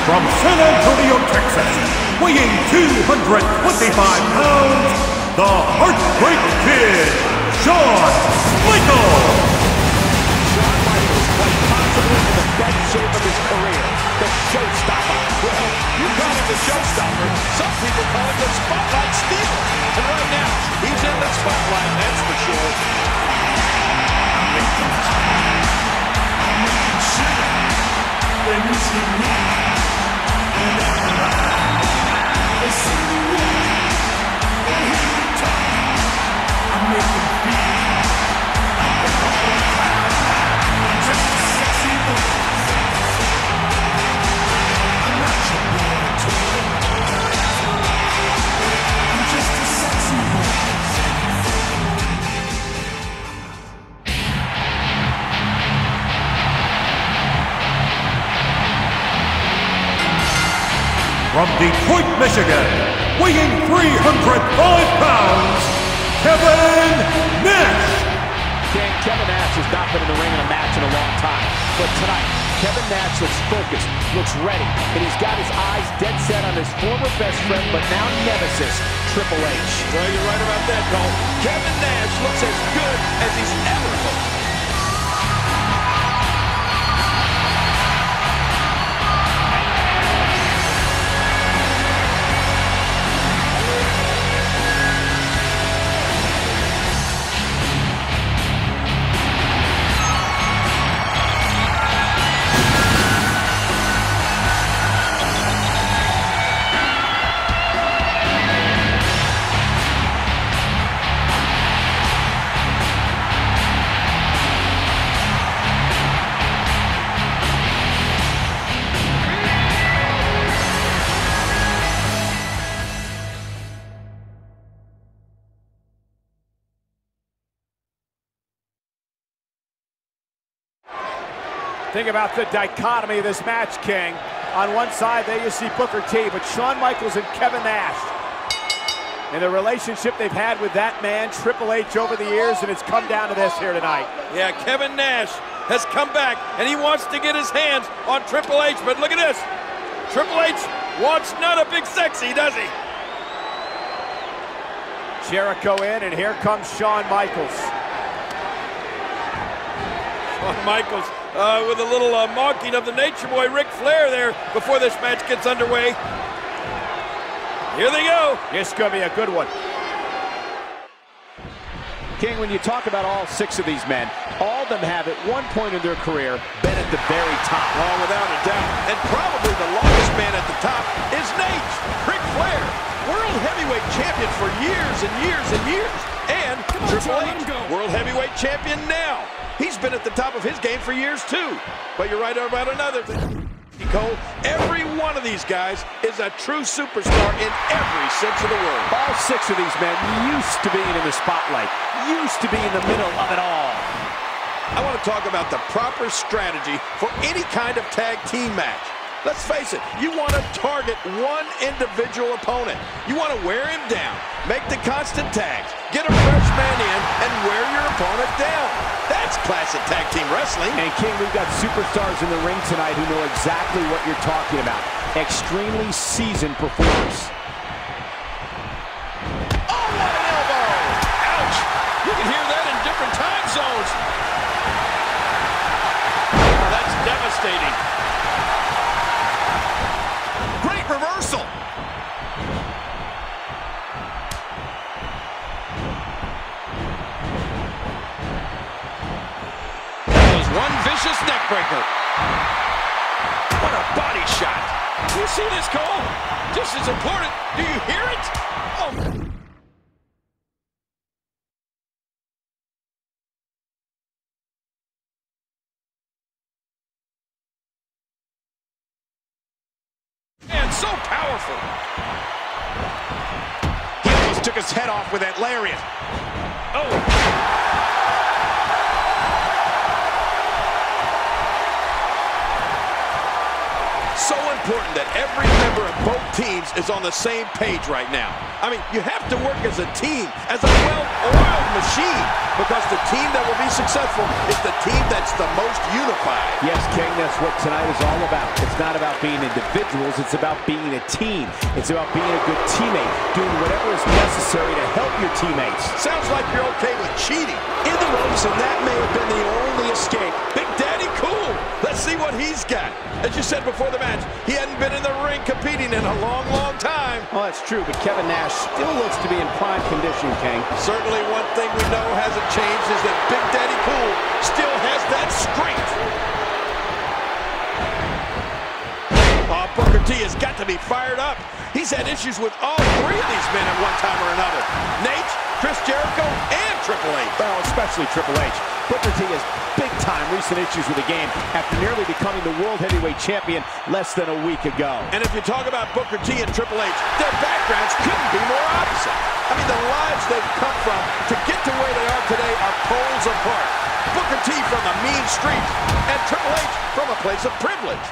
From San Antonio, Texas, weighing 225 pounds, the Heartbreak Kid, Shawn Michaels! Shawn Michaels, quite possibly in the best shape of his career, the showstopper. Well, you call him the showstopper. Some people call him the spotlight stealer. And right now, he's in the spotlight, that's for sure. When you see me, and they see me walk, they hear me talk, I make them feel, I'm just a sexy boy, I'm not your boy toy, I'm just a sexy boy. From Detroit, Michigan, weighing 305 pounds, Kevin Nash! Kevin Nash has not been in the ring in a match in a long time. But tonight, Kevin Nash looks focused, looks ready, and he's got his eyes dead set on his former best friend, but now nemesis, Triple H. Well, you're right about that, Cole. Kevin Nash looks as good as he's ever looked. Think about the dichotomy of this match, King. On one side, there you see Booker T, but Shawn Michaels and Kevin Nash. And the relationship they've had with that man, Triple H, over the years, and it's come down to this here tonight. Yeah, Kevin Nash has come back, and he wants to get his hands on Triple H, but look at this. Triple H wants not a big sexy, does he? Jericho in, and here comes Shawn Michaels. Shawn Michaels with a little mocking of the Nature Boy Ric Flair there before this match gets underway. Here they go. This is going to be a good one. King, when you talk about all 6 of these men, all of them have at one point in their career been at the very top. Oh, without a doubt. And probably the longest man at the top is Nate. Ric Flair, World Heavyweight Champion for years and years and years. And Triple H, World Heavyweight Champion now. He's been at the top of his game for years, too. But you're right about another thing. Cole, every one of these guys is a true superstar in every sense of the word. All 6 of these men used to being in the spotlight, used to be in the middle of it all. I want to talk about the proper strategy for any kind of tag team match. Let's face it, you want to target one individual opponent. You want to wear him down, make the constant tags, get a fresh man in, and wear your opponent down. That's classic tag team wrestling. And King, we've got superstars in the ring tonight who know exactly what you're talking about. Extremely seasoned performers. Oh, what an elbow! Ouch! You can hear that in different time zones. Oh, that's devastating. Great reversal. One vicious neckbreaker. What a body shot. Do you see this, Cole? Just as important. Do you hear it? Oh. Man, so powerful. He almost took his head off with that lariat. Oh. So important that every member of both teams is on the same page right now. I mean, you have to work as a team, as a well-oiled machine, because the team that will be successful is the team that's the most unified. Yes, King, that's what tonight is all about. It's not about being individuals, it's about being a team. It's about being a good teammate, doing whatever is necessary to help your teammates. Sounds like you're okay with cheating in the ropes, and that may have been the only escape. Big Daddy Cool, let's see what he's got. As you said before the match, he hadn't been in the ring competing in a long, long time. Well, that's true, but Kevin Nash still looks to be in prime condition, King. Certainly one thing we know hasn't changed is that Big Daddy Cool still has that strength. Oh, Booker T has got to be fired up. He's had issues with all 3 of these men at one time or another. Nate, Chris Jericho, and Triple H. Well, especially Triple H. Booker T has big-time recent issues with the game after nearly becoming the World Heavyweight Champion less than a week ago. And if you talk about Booker T and Triple H, their backgrounds couldn't be more opposite. I mean, the lives they've come from to get to where they are today are poles apart. Booker T from the mean streets, and Triple H from a place of privilege.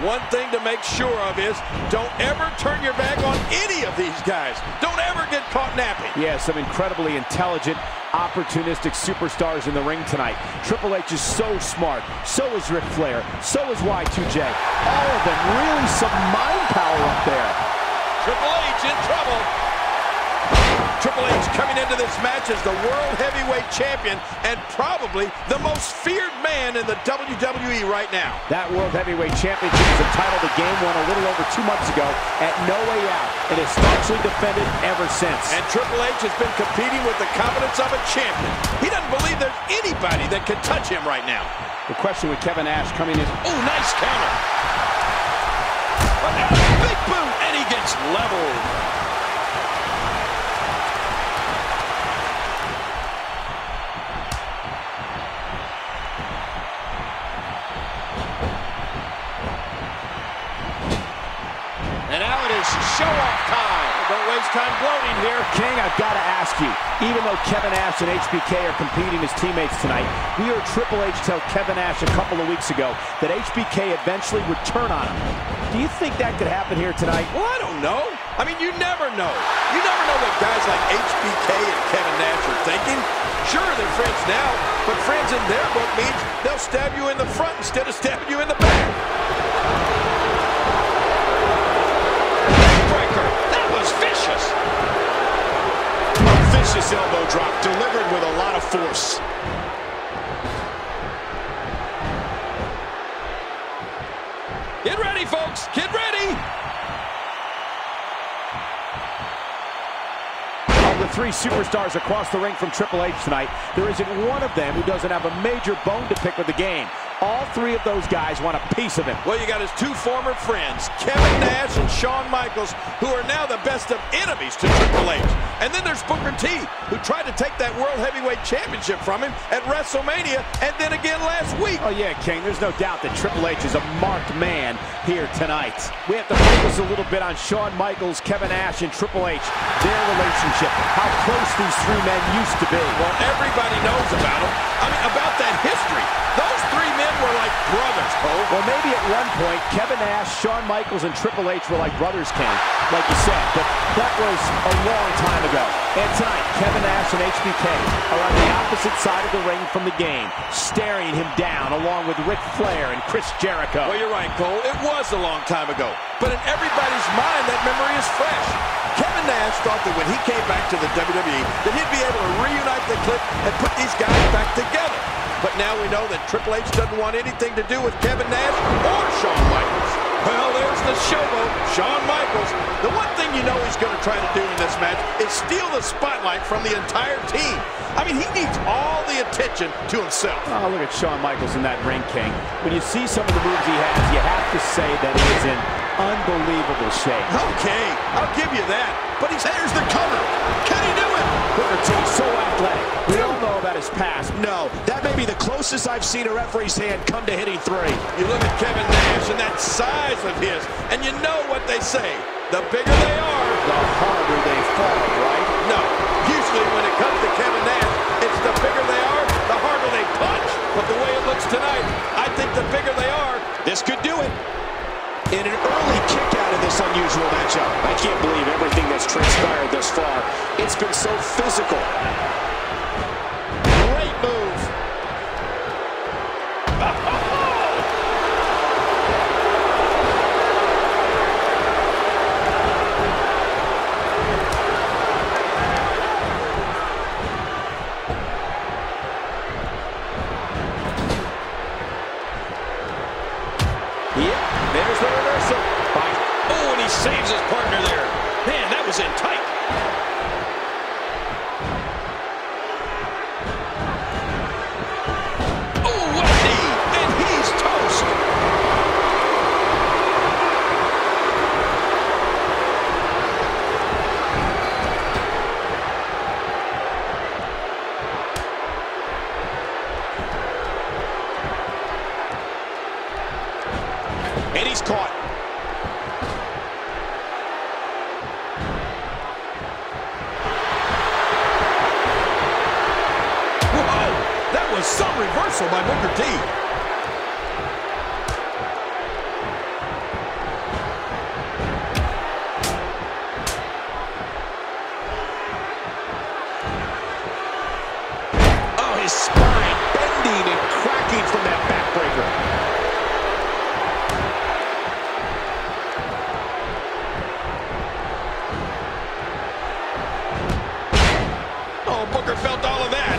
One thing to make sure of is don't ever turn your back on any of these guys. Don't ever get caught napping. Yeah, some incredibly intelligent, opportunistic superstars in the ring tonight. Triple H is so smart. So is Ric Flair. So is Wwe2k. All of them really some mind power up there. Triple H in trouble. Triple H coming into this match as the World Heavyweight Champion and probably the most feared man in the WWE right now. That World Heavyweight Championship is a title the game won a little over 2 months ago at No Way Out, and has staunchly defended ever since. And Triple H has been competing with the confidence of a champion. He doesn't believe there's anybody that can touch him right now. The question with Kevin Nash coming in. Oh, nice counter. Big boot, and he gets leveled. And now it is show-off time. Don't waste time gloating here. King, I've got to ask you, even though Kevin Nash and HBK are competing as teammates tonight, we heard Triple H tell Kevin Nash a couple of weeks ago that HBK eventually would turn on him. Do you think that could happen here tonight? Well, I don't know. I mean, you never know. You never know what guys like HBK and Kevin Nash are thinking. Sure, they're friends now, but friends in their book means they'll stab you in the front instead of stabbing you in the back. Vicious elbow drop delivered with a lot of force. Get ready, folks. Get ready. Of the three superstars across the ring from Triple H tonight, there isn't one of them who doesn't have a major bone to pick with the game. All three of those guys want a piece of him. Well, you got his two former friends, Kevin Nash and Shawn Michaels, who are now the best of enemies to Triple H. And then there's Booker T, who tried to take that World Heavyweight Championship from him at WrestleMania and then again last week. Oh, yeah, King, there's no doubt that Triple H is a marked man here tonight. We have to focus a little bit on Shawn Michaels, Kevin Nash, and Triple H, their relationship, how close these three men used to be. Well, everybody knows about them. I mean, about that history. Those three men were like brothers, Cole. Well, maybe at one point, Kevin Nash, Shawn Michaels, and Triple H were like brothers, King, like you said, but that was a long time ago. And tonight, Kevin Nash and HBK are on the opposite side of the ring from the game, staring him down along with Ric Flair and Chris Jericho. Well, you're right, Cole. It was a long time ago. But in everybody's mind, that memory is fresh. Kevin Nash thought that when he came back to the WWE, that he'd be able to reunite the clique and put these guys back together. But now we know that Triple H doesn't want anything to do with Kevin Nash or Shawn Michaels. Well, there's the showboat, Shawn Michaels. The one thing you know he's going to try to do in this match is steal the spotlight from the entire team. I mean, he needs all the attention to himself. Oh, look at Shawn Michaels in that ring, King. When you see some of the moves he has, you have to say that he is in unbelievable shape. Okay, I'll give you that. But there's the cover. Can he do it? Booker T, so athletic. We all know about his past. No, that may be the closest I've seen a referee's hand come to hitting three. You look at Kevin Nash and that size of his, and you know what they say. The bigger they are, the harder they fall, right? No. Usually when it comes to Kevin Nash, it's the bigger they are, the harder they punch. But the way it looks tonight, I think the bigger they are, this could do it. In an early kick out of this unusual matchup. I can't believe everything that's transpired thus far. It's been so physical. Great move. There's the reversal. Oh, and he saves his partner there. Man, that was in tight. Oh, what a knee. And he's toast. And he's caught. Whoa, that was some reversal by Booker T. Oh, his spine bending and cracking from that backbreaker. Booker felt all of that.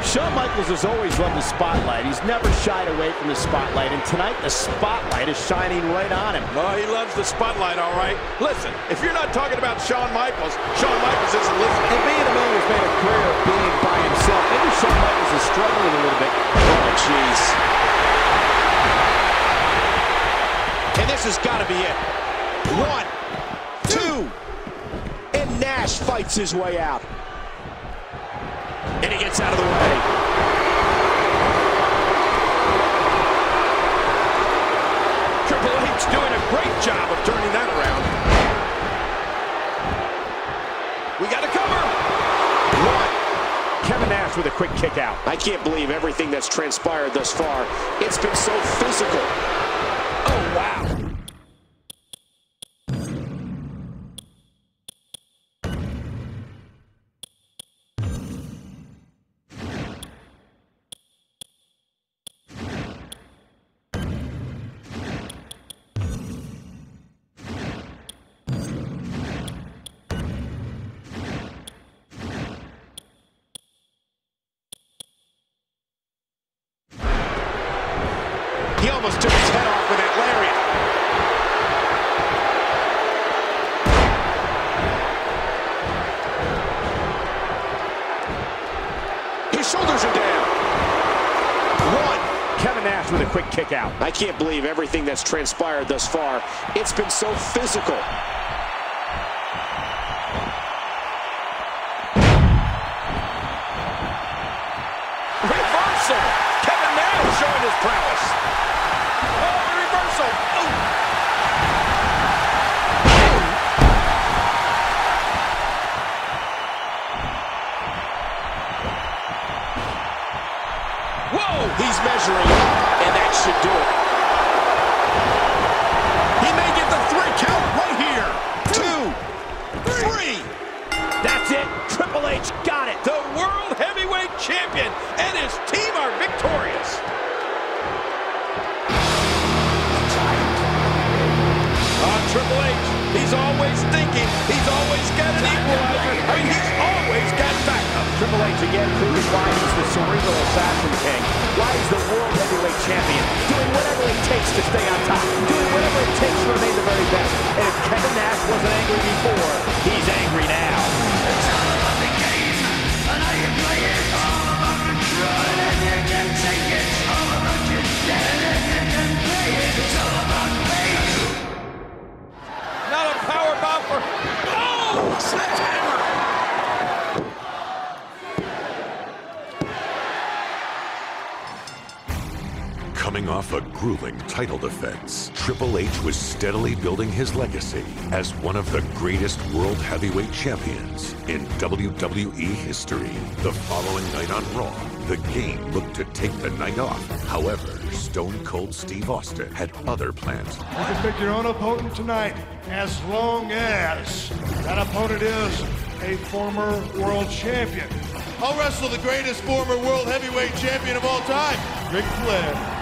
Shawn Michaels has always loved the spotlight. He's never shied away from the spotlight, and tonight the spotlight is shining right on him. Oh, he loves the spotlight, all right. Listen, if you're not talking about Shawn Michaels isn't listening. And being a man who's made a career of being by himself, maybe Shawn Michaels is struggling a little bit. Oh, jeez. And this has got to be it. 1, 2. And Nash fights his way out. And he gets out of the way. Triple H doing a great job of turning that around. We got a cover. 1. Kevin Nash with a quick kick out. I can't believe everything that's transpired thus far. It's been so physical. Oh, wow. He almost took his head off with that lariat. His shoulders are down. One. Kevin Nash with a quick kick out. I can't believe everything that's transpired thus far. It's been so physical. Reversal. Kevin Nash showing his prowess. Oh, reversal. Oh. Whoa! He's measuring, and that should do it. He may get the 3 count right here. 2, 3. That's it. Triple H got it. The World Heavyweight Champion and his team are victorious. Triple H, he's always thinking. He's always got an equalizer. I mean, he's always got backup. Triple H again proving why he's the cerebral assassin king. Why he's the World Heavyweight Champion. Doing whatever it takes to stay on top. Doing whatever it takes to remain the very best. And if Kevin Nash wasn't angry before, he's angry now. It's all about the game, and how you play it. All about control, and you can take it. All about your dead, and you can play it. It's all about pain. Not a power bomb for... Oh! Sledgehammer! Coming off a grueling title defense, Triple H was steadily building his legacy as one of the greatest World Heavyweight Champions in WWE history. The following night on Raw, the game looked to take the night off. However, Stone Cold Steve Austin had other plans. You can pick your own opponent tonight, as long as that opponent is a former world champion. I'll wrestle the greatest former world heavyweight champion of all time, Ric Flair.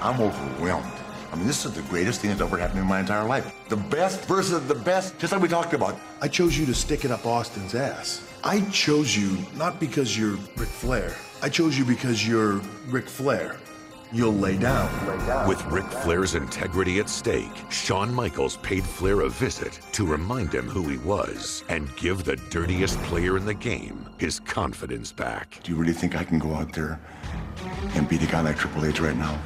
I'm overwhelmed. I mean, this is the greatest thing that's ever happened in my entire life. The best versus the best, just like we talked about. I chose you to stick it up Austin's ass. I chose you not because you're Ric Flair. I chose you because you're Ric Flair. You'll lay down. With Ric Flair's integrity at stake, Shawn Michaels paid Flair a visit to remind him who he was and give the dirtiest player in the game his confidence back. Do you really think I can go out there and beat a guy like Triple H right now?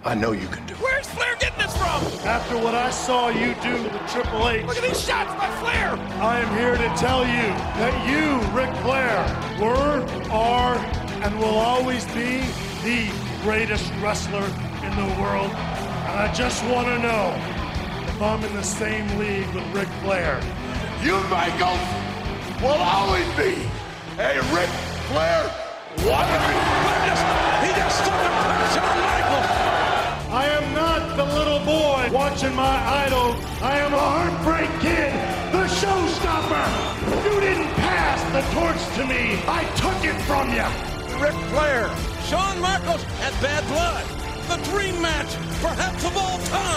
I know you can do it. Where's Flair getting this from? After what I saw you do to Triple H, Look at these shots by Flair. I am here to tell you that you, Ric Flair, were, are, and will always be the greatest wrestler in the world. And I just want to know if I'm in the same league with Ric Flair. You, Michael, will always be a Ric Flair wannabe. He just took a punch on Michael. I am not the little boy watching my idol. I am a heartbreak kid, the showstopper. You didn't pass the torch to me. I took it from you. Ric Flair, Shawn Michaels, and Bad Blood. The dream match, perhaps of all time.